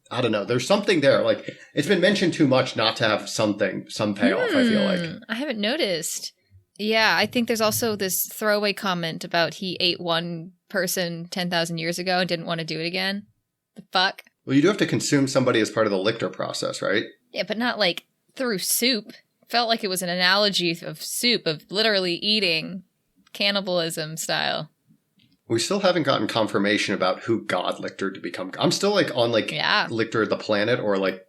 I don't know. There's something there. Like, it's been mentioned too much not to have some payoff, I feel like. I haven't noticed. Yeah, I think there's also this throwaway comment about he ate one person 10,000 years ago and didn't want to do it again. The fuck? Well, you do have to consume somebody as part of the Lichter process, right? Yeah, but not like through soup. Felt like it was an analogy of soup, of literally eating, cannibalism style. We still haven't gotten confirmation about who God Lichter to become. I'm still like on Lichter the planet or like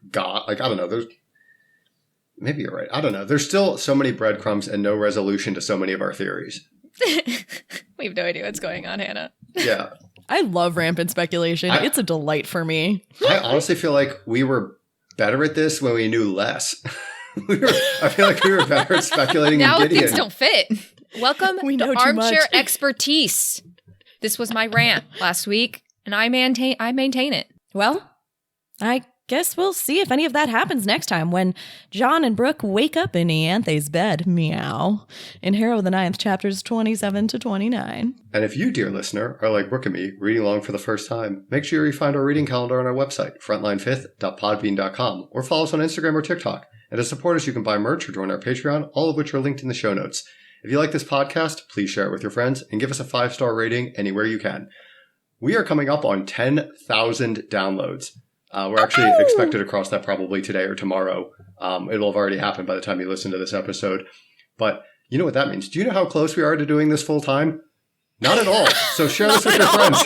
God. Like, I don't know. Maybe you're right. I don't know. There's still so many breadcrumbs and no resolution to so many of our theories. We have no idea what's going on, Hannah. Yeah. I love rampant speculation. It's a delight for me. I honestly feel like we were better at this when we knew less. I feel like we were better at speculating now than Gideon. Things don't fit. Welcome to Armchair Expertise. This was my rant last week, and I maintain it. Well, I guess we'll see if any of that happens next time when John and Brooke wake up in Ianthe's bed, meow, in Harrow the Ninth Chapters 27 to 29. And if you, dear listener, are like Brooke and me, reading along for the first time, make sure you find our reading calendar on our website, frontline5th.podbean.com, or follow us on Instagram or TikTok. And to support us, you can buy merch or join our Patreon, all of which are linked in the show notes. If you like this podcast, please share it with your friends and give us a 5-star rating anywhere you can. We are coming up on 10,000 downloads. We're actually expected to cross that probably today or tomorrow. It'll have already happened by the time you listen to this episode. But you know what that means. Do you know how close we are to doing this full time? Not at all. So share this with your friends.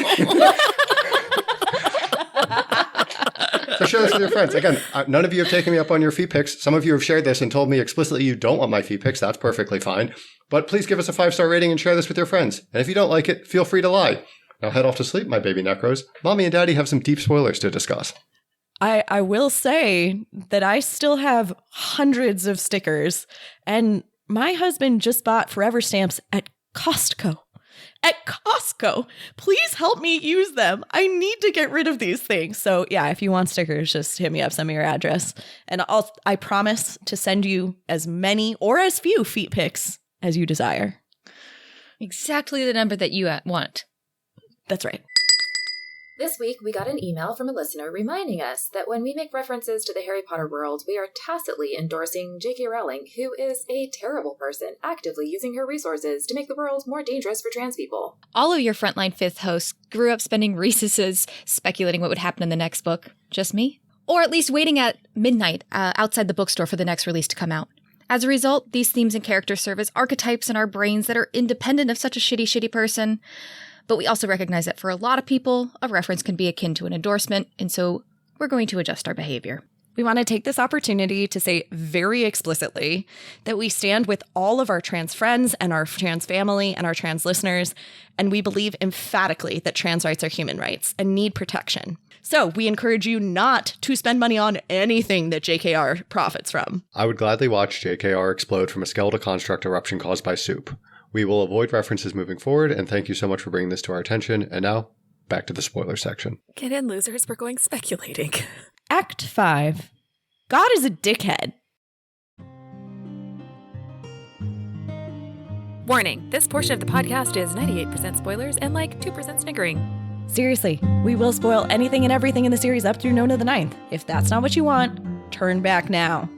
So share this with your friends. Again, none of you have taken me up on your feet pics. Some of you have shared this and told me explicitly you don't want my feet pics. That's perfectly fine. But please give us a 5-star rating and share this with your friends. And if you don't like it, feel free to lie. Now head off to sleep, my baby necros. Mommy and Daddy have some deep spoilers to discuss. I will say that I still have hundreds of stickers, and my husband just bought forever stamps at Costco. At Costco. Please help me use them. I need to get rid of these things. So yeah, if you want stickers, just hit me up, send me your address. And I promise to send you as many or as few feet pics as you desire. Exactly the number that you want. That's right. This week, we got an email from a listener reminding us that when we make references to the Harry Potter world, we are tacitly endorsing J.K. Rowling, who is a terrible person actively using her resources to make the world more dangerous for trans people. All of your Frontline Fifth hosts grew up spending recesses speculating what would happen in the next book. Just me? Or at least waiting at midnight outside the bookstore for the next release to come out. As a result, these themes and characters serve as archetypes in our brains that are independent of such a shitty person. But we also recognize that for a lot of people, a reference can be akin to an endorsement, and so we're going to adjust our behavior. We want to take this opportunity to say very explicitly that we stand with all of our trans friends and our trans family and our trans listeners, and we believe emphatically that trans rights are human rights and need protection. So we encourage you not to spend money on anything that JKR profits from. I would gladly watch JKR explode from a skeletal construct eruption caused by soup. We will avoid references moving forward, and thank you so much for bringing this to our attention. And now, back to the spoiler section. Get in, losers. We're going speculating. Act 5. God is a dickhead. Warning, this portion of the podcast is 98% spoilers and like 2% sniggering. Seriously, we will spoil anything and everything in the series up through Nona the Ninth. If that's not what you want, turn back now.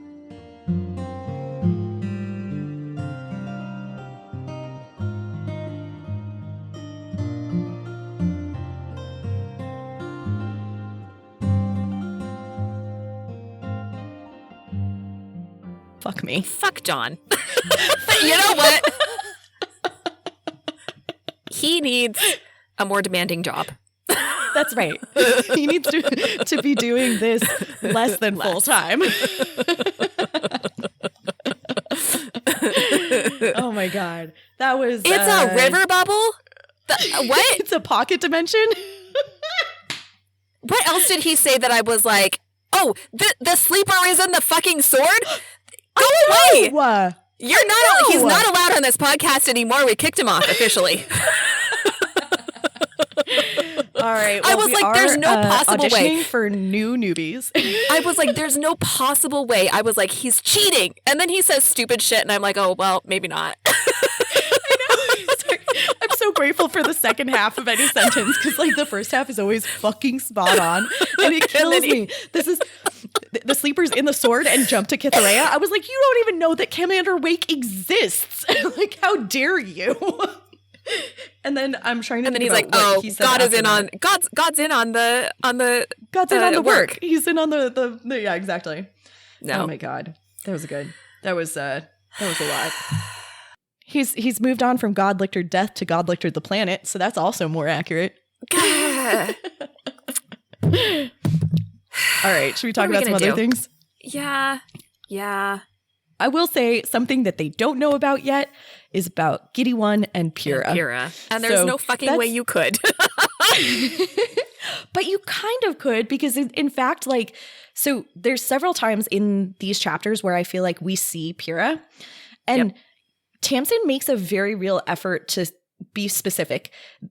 Fuck me. Fuck John. You know what? He needs a more demanding job. That's right. He needs to be doing this less than full time. Oh my God. That was... It's a river bubble? What? It's a pocket dimension? What else did he say that I was like, oh, the sleeper is in the fucking sword? Go away! You're not. He's not allowed on this podcast anymore. We kicked him off officially. All right. Well, I was like, there's no possible way for new newbies. I was like, there's no possible way. I was like, he's cheating, and then he says stupid shit, and I'm like, oh well, maybe not. I'm so grateful for the second half of any sentence because like the first half is always fucking spot on, and it kills me. This is the sleepers in the sword and jump to Kithaerea. I was like, you don't even know that Commander Wake exists. Like, how dare you? And then I'm trying to. And then he's like, "Oh, God is in on God's in on the God's in on the work. He's in on the yeah, exactly. No. Oh my God, that was good. That was a lot. He's moved on from God lictored death to God lictored the planet, so that's also more accurate. All right, should we talk about some other things? Yeah. I will say something that they don't know about yet is about Giddy One and Pyrrha. And there's no fucking way you could. But you kind of could because in fact, like, so there's several times in these chapters where I feel like we see Pyrrha. And Tamsin makes a very real effort to be specific.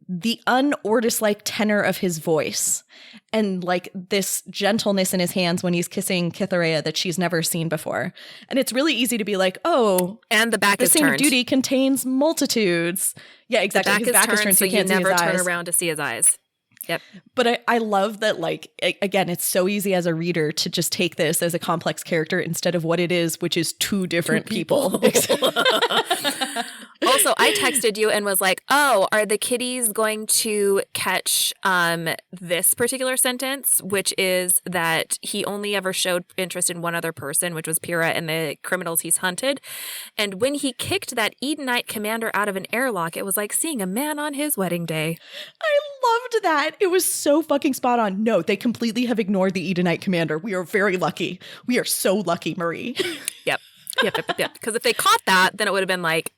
The un-Ortis-like tenor of his voice and like this gentleness in his hands when he's kissing Kithaerea that she's never seen before. And it's really easy to be like, oh, and the back is turned. The Saint of Duty contains multitudes. Yeah, exactly. His back is turned so you never turn around to see his eyes. Yep. But I love that, like, again, it's so easy as a reader to just take this as a complex character instead of what it is, which is two different people. Also, I texted you and was like, oh, are the kiddies going to catch this particular sentence, which is that he only ever showed interest in one other person, which was Pyrrha and the criminals he's hunted. And when he kicked that Edenite commander out of an airlock, it was like seeing a man on his wedding day. I loved that. It was so fucking spot on. No, they completely have ignored the Edenite commander. We are very lucky. We are so lucky, Marie. Yep. Because if they caught that, then it would have been like,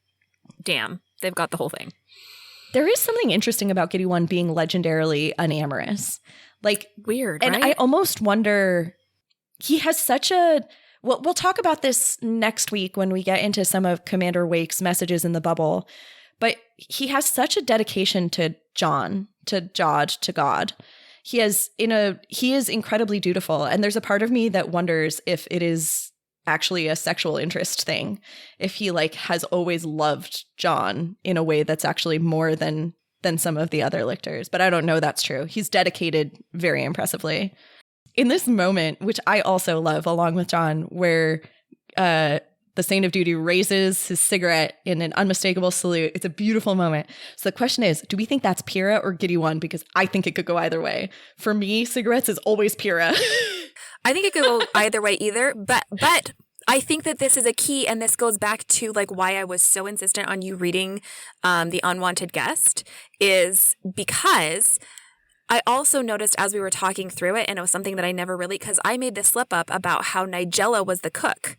damn, they've got the whole thing. There is something interesting about Giddy One being legendarily unamorous. Like, weird, and right? I almost wonder, he has such a... Well, we'll talk about this next week when we get into some of Commander Wake's messages in the bubble. But he has such a dedication to John, to Jod, to God. He is incredibly dutiful. And there's a part of me that wonders if it is actually a sexual interest thing. If he like has always loved John in a way that's actually more than some of the other lictors. But I don't know that's true. He's dedicated very impressively. In this moment, which I also love along with John, where the Saint of Duty raises his cigarette in an unmistakable salute. It's a beautiful moment. So the question is, do we think that's Pyrrha or Giddy One? Because I think it could go either way. For me, cigarettes is always Pyrrha. I think it could go either way either, but I think that this is a key, and this goes back to like why I was so insistent on you reading The Unwanted Guest, is because I also noticed as we were talking through it, and it was something that I never really, because I made this slip up about how Nigella was the cook.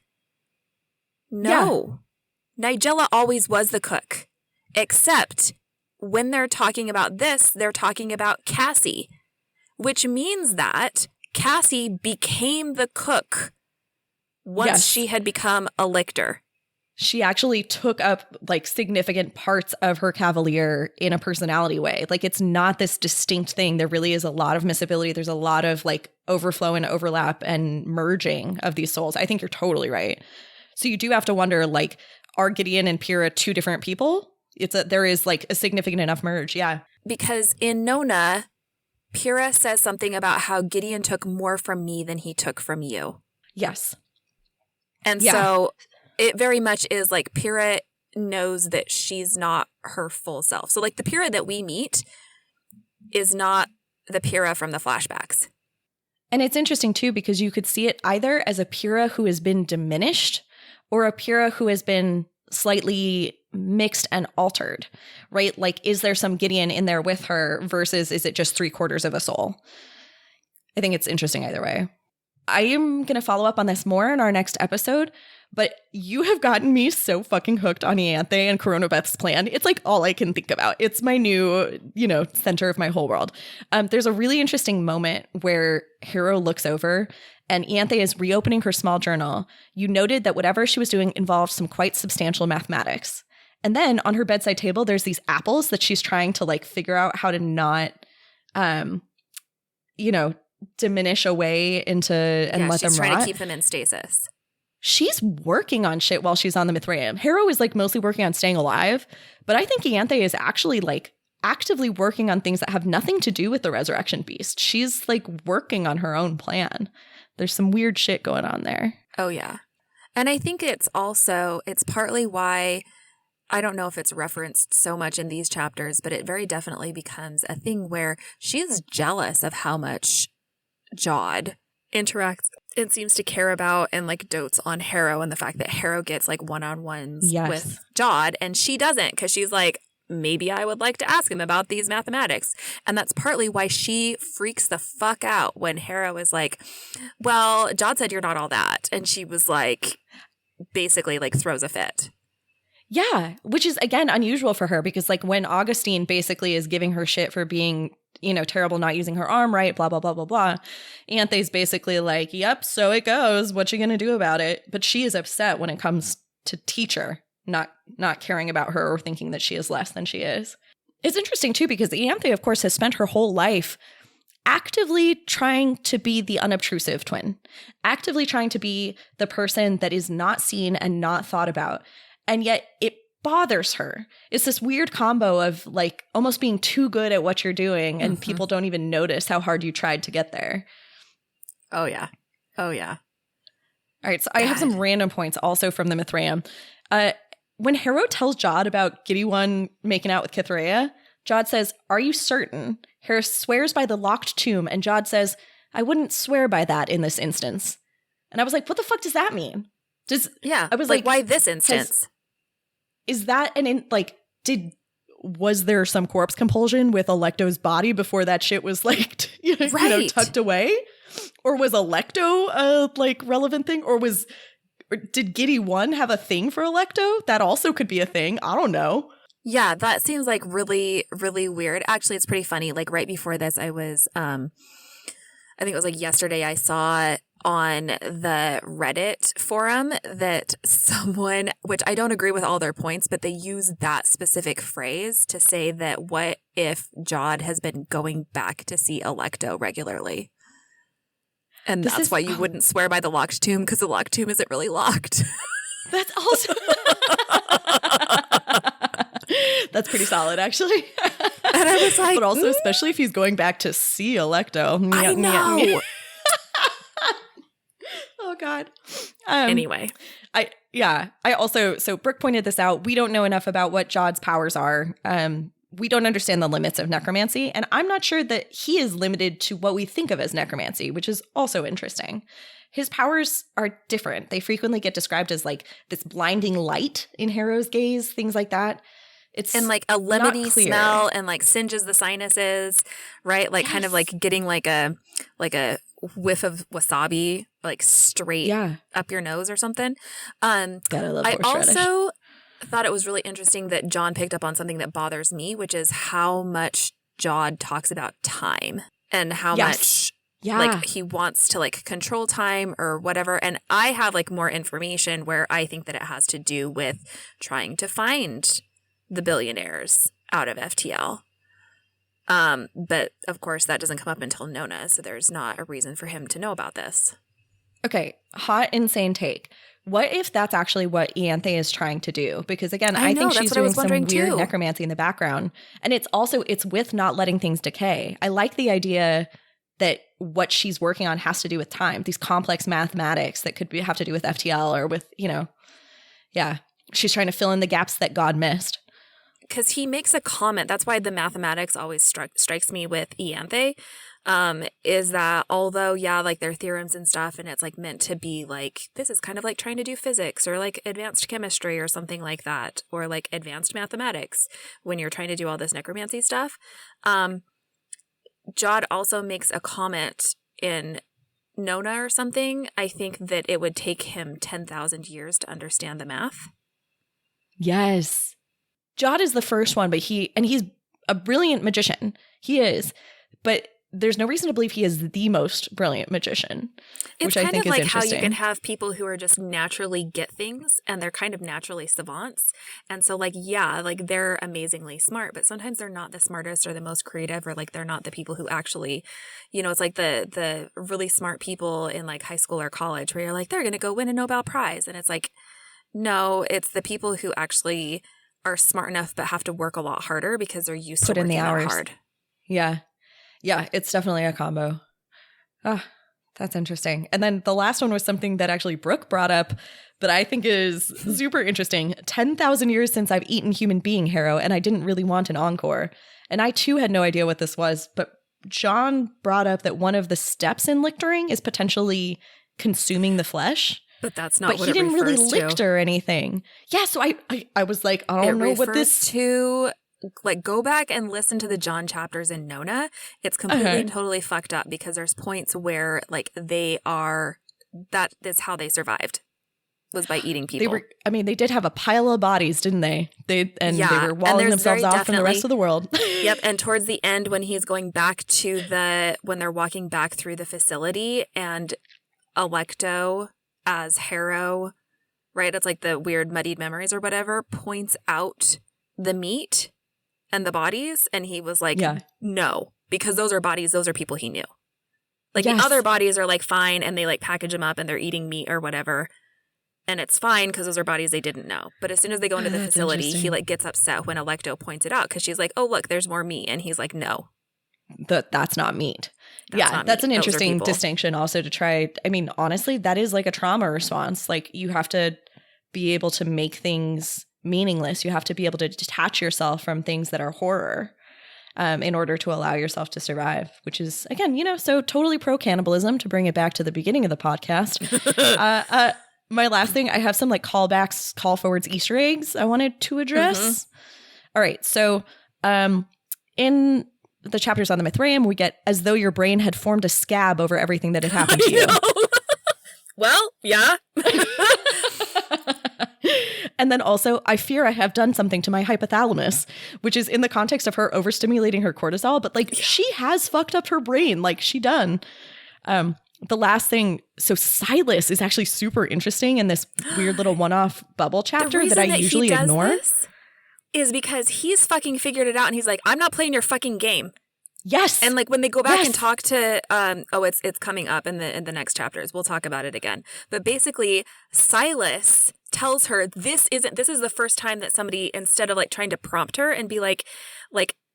No. Yeah. Nigella always was the cook, except when they're talking about this, they're talking about Cassie, which means that Cassie became the cook once she had become a lictor. She actually took up like significant parts of her Cavalier in a personality way. Like it's not this distinct thing. There really is a lot of miscibility. There's a lot of like overflow and overlap and merging of these souls. I think you're totally right. So you do have to wonder, like, are Gideon and Pyrrha two different people? There is like a significant enough merge. Yeah. Because in Nona, Pyrrha says something about how Gideon took more from me than he took from you. Yes. And so it very much is like Pyrrha knows that she's not her full self. So like the Pyrrha that we meet is not the Pyrrha from the flashbacks. And it's interesting too, because you could see it either as a Pyrrha who has been diminished or a Pyrrha who has been slightly mixed and altered, right? Like, is there some Gideon in there with her versus is it just 3/4 of a soul? I think it's interesting either way. I am going to follow up on this more in our next episode, but you have gotten me so fucking hooked on Ianthe and Coronabeth's plan. It's like all I can think about. It's my new, center of my whole world. There's a really interesting moment where Harrow looks over and Ianthe is reopening her small journal. You noted that whatever she was doing involved some quite substantial mathematics. And then on her bedside table, there's these apples that she's trying to like figure out how to not, diminish away into and let them rot. She's trying to keep them in stasis. She's working on shit while she's on the Mithraeum. Harrow is like mostly working on staying alive, but I think Ianthe is actually like actively working on things that have nothing to do with the resurrection beast. She's like working on her own plan. There's some weird shit going on there. Oh, yeah. And I think it's partly why, I don't know if it's referenced so much in these chapters, but it very definitely becomes a thing where she's jealous of how much Jod interacts and seems to care about and like dotes on Harrow and the fact that Harrow gets like one-on-ones with Jod and she doesn't, because she's like, maybe I would like to ask him about these mathematics. And that's partly why she freaks the fuck out when Harrow is like, well, Jod said you're not all that. And she was like, basically like throws a fit. Yeah, which is, again, unusual for her because like when Augustine basically is giving her shit for being, terrible, not using her arm right, blah, blah, blah, blah, blah. Ianthe's basically like, yep, so it goes. What you going to do about it? But she is upset when it comes to teacher, not caring about her or thinking that she is less than she is. It's interesting, too, because Ianthe, of course, has spent her whole life actively trying to be the unobtrusive twin, actively trying to be the person that is not seen and not thought about. And yet it bothers her. It's this weird combo of like almost being too good at what you're doing and people don't even notice how hard you tried to get there. Oh, yeah. Oh, yeah. All right. So I have some random points also from the Mithraeum. When Harrow tells Jod about Giddy One making out with Cytherea, Jod says, "Are you certain?" Harrow swears by the locked tomb and Jod says, "I wouldn't swear by that in this instance." And I was like, what the fuck does that mean? I was like, why this instance? Is that was there some corpse compulsion with Alecto's body before that shit was like, tucked away? Or was Alecto a like relevant thing? Or did Giddy One have a thing for Alecto? That also could be a thing. I don't know. Yeah, that seems like really, really weird. Actually, it's pretty funny. Like right before this, I was, I think it was like yesterday, I saw on the Reddit forum that someone, which I don't agree with all their points, but they use that specific phrase to say that what if Jod has been going back to see Alecto regularly? And that's why you wouldn't swear by the locked tomb, because the locked tomb isn't really locked. That's also... That's pretty solid, actually. And I was like... But also, especially if he's going back to see Alecto. I know! Oh, God. Anyway. So Brooke pointed this out. We don't know enough about what Jod's powers are. We don't understand the limits of necromancy. And I'm not sure that he is limited to what we think of as necromancy, which is also interesting. His powers are different. They frequently get described as like this blinding light in Harrow's gaze, things like that. It's and like a not lemony clear. smell and like singes the sinuses, right? Like kind of like getting like a whiff of wasabi like straight up your nose or something. God, I love I horseradish. also thought it was really interesting that John picked up on something that bothers me, which is how much Jod talks about time and how much like he wants to like control time or whatever. And I have like more information where I think that it has to do with trying to find the billionaires out of FTL. But of course that doesn't come up until Nona, so there's not a reason for him to know about this. Okay, hot, insane take. What if that's actually what Ianthe is trying to do? Because again, I think she's doing some weird necromancy in the background. And it's with not letting things decay. I like the idea that what she's working on has to do with time. These complex mathematics that could have to do with FTL or with, she's trying to fill in the gaps that God missed. Because he makes a comment. That's why the mathematics always strikes me with Ianthe. Is that although, like their theorems and stuff, and it's like meant to be like, this is kind of like trying to do physics or like advanced chemistry or something like that, or like advanced mathematics when you're trying to do all this necromancy stuff. Jod also makes a comment in Nona or something. I think that it would take him 10,000 years to understand the math. Yes. Jod is the first one, but he's a brilliant magician. He is. But there's no reason to believe he is the most brilliant magician, which I think is interesting. It's kind of like how you can have people who are just naturally get things and they're kind of naturally savants. And so like, like they're amazingly smart, but sometimes they're not the smartest or the most creative, or like they're not the people who actually, it's like the really smart people in like high school or college where you're like, they're going to go win a Nobel Prize. And it's like, no, it's the people who actually are smart enough but have to work a lot harder because they're used to working that hard. Yeah, it's definitely a combo. That's interesting. And then the last one was something that actually Brooke brought up that I think is super interesting. 10,000 years since I've eaten human being, Harrow, and I didn't really want an encore. And I too had no idea what this was, but John brought up that one of the steps in lictoring is potentially consuming the flesh. But that's not what he it didn't really refers to. lictor anything. Yeah, so I was like, I don't know what this to. Like, go back and listen to the John chapters in Nona. It's completely and totally fucked up because there's points where like that is how they survived, was by eating people. They did have a pile of bodies, didn't they? They were walling themselves off from the rest of the world. Yep. And towards the end, when he's going back when they're walking back through the facility, and Alecto as Harrow, right? It's like the weird muddied memories or whatever, points out the meat and the bodies, and he was like, no, because those are bodies, those are people he knew. Like the other bodies are like fine, and they like package them up and they're eating meat or whatever, and it's fine because those are bodies they didn't know. But as soon as they go into the facility, he like gets upset when Alecto points it out because she's like, oh look, there's more meat, and he's like, no, that's not meat. That's an interesting distinction also to try. I mean, honestly, that is like a trauma response. Like you have to be able to make things meaningless. You have to be able to detach yourself from things that are horror in order to allow yourself to survive, which is, again, so totally pro-cannibalism, to bring it back to the beginning of the podcast. My last thing, I have some like callbacks, call forwards, Easter eggs I wanted to address. All right. So in the chapters on the Mithraeum, we get as though your brain had formed a scab over everything that had happened to you. Well, yeah. And then also, I fear I have done something to my hypothalamus, which is in the context of her overstimulating her cortisol. But like, she has fucked up her brain. Like, she done. The last thing, so Silas is actually super interesting in this weird little one-off bubble chapter that I usually ignore. This is because he's fucking figured it out, and he's like, I'm not playing your fucking game. Yes. And like when they go back and talk to it's coming up in the next chapters. We'll talk about it again. But basically Silas tells her this is the first time that somebody, instead of like trying to prompt her and be like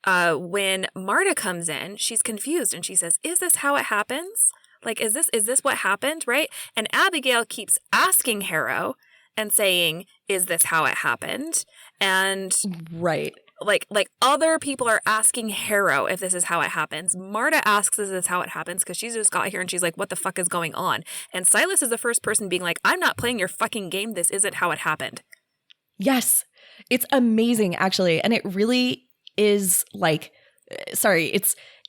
when Marta comes in, she's confused and she says, "Is this how it happens? Like is this what happened?" Right? And Abigail keeps asking Harrow and saying, "Is this how it happened?" And right. Like other people are asking Harrow if this is how it happens. Marta asks if this is how it happens because she's just got here and she's like, what the fuck is going on? And Silas is the first person being like, I'm not playing your fucking game. This isn't how it happened. Yes. It's amazing, actually. And it really is like,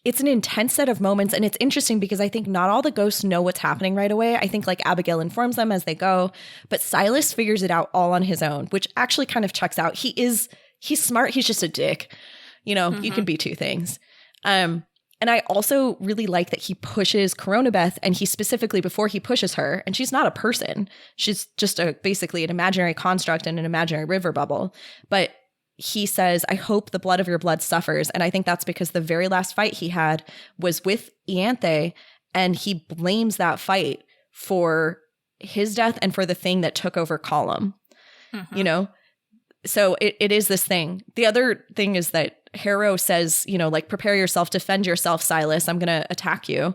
it's an intense set of moments. And it's interesting because I think not all the ghosts know what's happening right away. I think like Abigail informs them as they go, but Silas figures it out all on his own, which actually kind of checks out. He's smart. He's just a dick. You know, you can be two things. And I also really like that he pushes Coronabeth, and he specifically, before he pushes her, and she's not a person. She's just basically an imaginary construct in an imaginary river bubble. But he says, I hope the blood of your blood suffers. And I think that's because the very last fight he had was with Ianthe, and he blames that fight for his death and for the thing that took over Column, you know? So it is this thing. The other thing is that Harrow says, you know, like, prepare yourself, defend yourself, Silas. I'm going to attack you.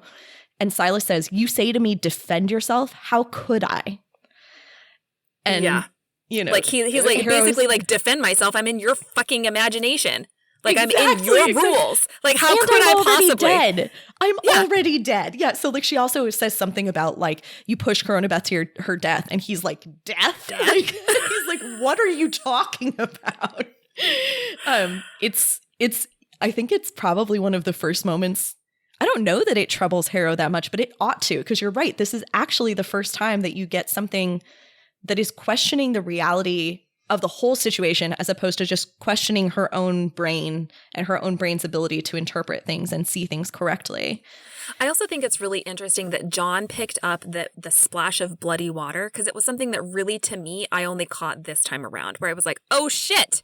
And Silas says, you say to me, defend yourself? How could I? And you know, like he's like, basically like, defend myself. I'm in your fucking imagination. Like, exactly, I'm in your rules. Like, how and could I'm I possibly? Dead. I'm already dead. Yeah. So like, she also says something about like, you push Coronabeth to her death, and he's like, death? Like, he's like, what are you talking about? It's I think it's probably one of the first moments. I don't know that it troubles Harrow that much, but it ought to, because you're right. This is actually the first time that you get something that is questioning the reality of the whole situation, as opposed to just questioning her own brain and her own brain's ability to interpret things and see things correctly. I also think it's really interesting that John picked up the splash of bloody water, because it was something that really, to me, I only caught this time around, where I was like, oh shit,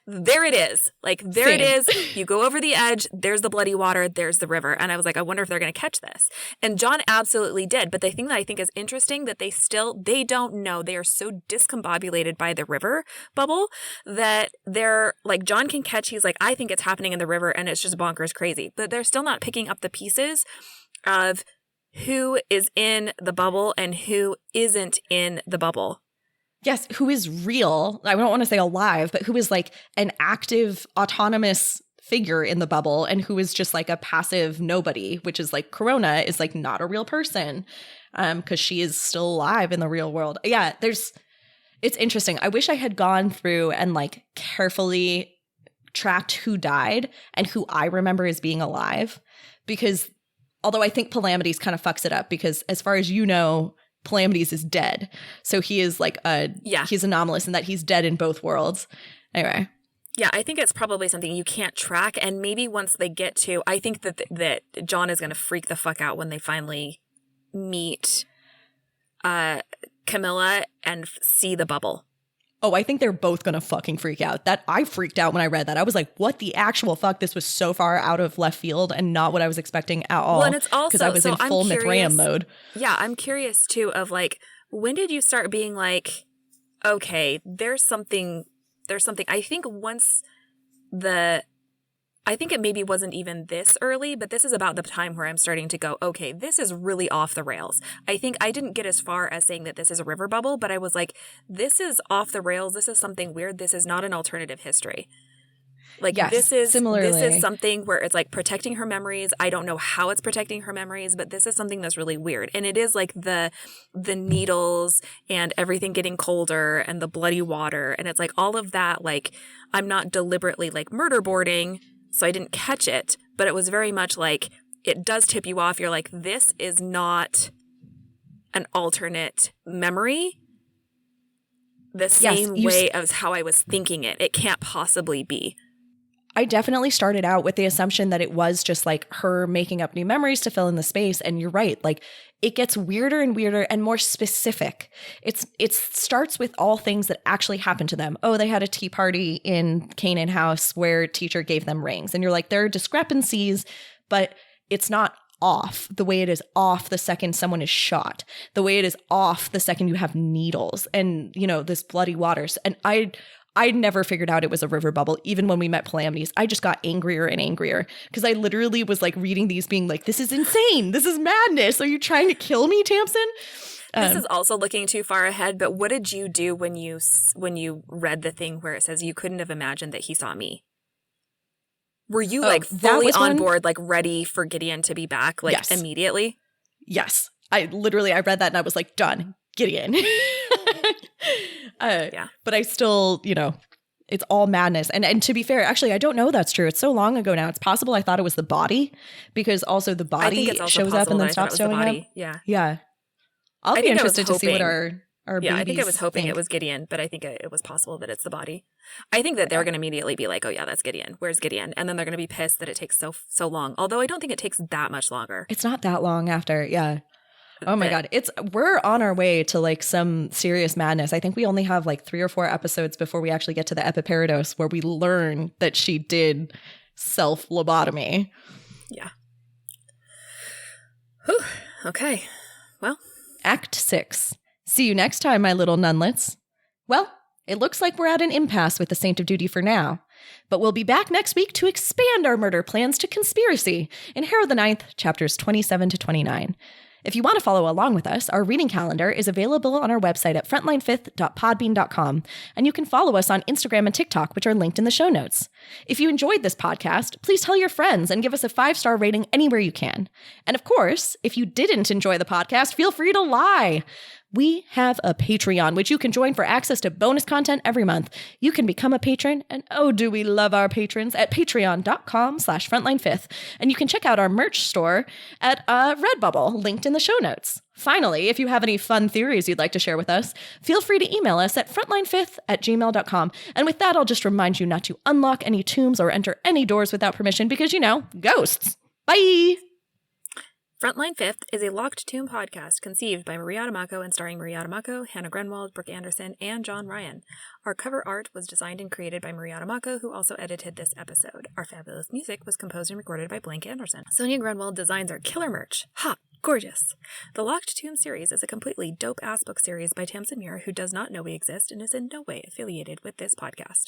there it is. Like, there Same. it is. You go over the edge, there's the bloody water, there's the river. And I was like, I wonder if they're going to catch this. And John absolutely did. But the thing that I think is interesting, that they don't know. They are so discombobulated by the river bubble that they're like, John can catch, he's like, I think it's happening in the river, and it's just bonkers crazy. But they're still not picking up the pieces of who is in the bubble and who isn't in the bubble. Yes, who is real. I don't want to say alive, but who is like an active, autonomous figure in the bubble, and who is just like a passive nobody, which is like Corona is like not a real person, because she is still alive in the real world. Yeah, it's interesting. I wish I had gone through and like carefully tracked who died and who I remember as being alive, because although I think Palamides kind of fucks it up, because as far as you know, Palamides is dead. So he is like he's anomalous in that he's dead in both worlds. Anyway. Yeah, I think it's probably something you can't track. And maybe once they get to, I think that John is going to freak the fuck out when they finally meet Camilla and see the bubble. Oh, I think they're both going to fucking freak out. That I freaked out when I read that. I was like, what the actual fuck? This was so far out of left field and not what I was expecting at all. Well, and it's also, because I was in full Mithraeum mode. Yeah, I'm curious too of like, when did you start being like, okay, there's something. I think I think it maybe wasn't even this early, but this is about the time where I'm starting to go, okay, this is really off the rails. I think I didn't get as far as saying that this is a river bubble, but I was like, this is off the rails. This is something weird. This is not an alternative history. Like, yes, this is something where it's like protecting her memories. I don't know how it's protecting her memories, but this is something that's really weird. And it is like the needles and everything getting colder and the bloody water. And it's like all of that, like, I'm not deliberately like murder boarding, so I didn't catch it, but it was very much like, it does tip you off. You're like, this is not an alternate memory the same way as how I was thinking it. It can't possibly be. I definitely started out with the assumption that it was just like her making up new memories to fill in the space. And you're right. Like, it gets weirder and weirder and more specific. It starts with all things that actually happened to them. Oh, they had a tea party in Canaan House where teacher gave them rings. And you're like, there are discrepancies, but it's not off the way it is off the second someone is shot, the way it is off the second you have needles and, you know, this bloody waters. And I never figured out it was a river bubble. Even when we met Palamides, I just got angrier and angrier because I literally was like reading these being like, this is insane. This is madness. Are you trying to kill me, Tamsin? This is also looking too far ahead, but what did you do when you read the thing where it says you couldn't have imagined that he saw me? Were you like fully on board, like ready for Gideon to be back, like yes. Immediately? Yes. I read that and I was like, done. Gideon. Yeah. But I still, you know, it's all madness. And to be fair, actually, I don't know that's true. It's so long ago now. It's possible I thought it was the body, because also the body shows up and then stops showing up. Yeah. Yeah. I'll be interested to see what our yeah, I think I was babies hoping think. it was Gideon, but I think it was possible that it's the body. I think that they're going to immediately be like, oh yeah, that's Gideon. Where's Gideon? And then they're going to be pissed that it takes so long. Although I don't think it takes that much longer. It's not that long after. Yeah. Oh my God. We're on our way to like some serious madness. I think we only have like 3 or 4 episodes before we actually get to the Epiperidos, where we learn that she did self-lobotomy. Yeah. Whew. Okay. Well. Act 6. See you next time, my little nunlets. Well, it looks like we're at an impasse with the Saint of Duty for now, but we'll be back next week to expand our murder plans to conspiracy in Harrow the Ninth Chapters 27 to 29. If you want to follow along with us, our reading calendar is available on our website at frontlinefifth.podbean.com, and you can follow us on Instagram and TikTok, which are linked in the show notes. If you enjoyed this podcast, please tell your friends and give us a 5-star rating anywhere you can. And of course, if you didn't enjoy the podcast, feel free to lie. We have a Patreon, which you can join for access to bonus content every month. You can become a patron, and oh, do we love our patrons, at patreon.com/frontlinefifth. And you can check out our merch store at Redbubble, linked in the show notes. Finally, if you have any fun theories you'd like to share with us, feel free to email us at frontlinefifth@gmail.com. And with that, I'll just remind you not to unlock any tombs or enter any doors without permission, because, you know, ghosts. Bye! Frontline Fifth is a Locked Tomb podcast conceived by Maria Adamako and starring Maria Adamako, Hannah Grenwald, Brooke Anderson, and John Ryan. Our cover art was designed and created by Maria Adamako, who also edited this episode. Our fabulous music was composed and recorded by Blank Anderson. Sonia Grenwald designs our killer merch. Hot, gorgeous. The Locked Tomb series is a completely dope-ass book series by Tamsin Muir, who does not know we exist and is in no way affiliated with this podcast.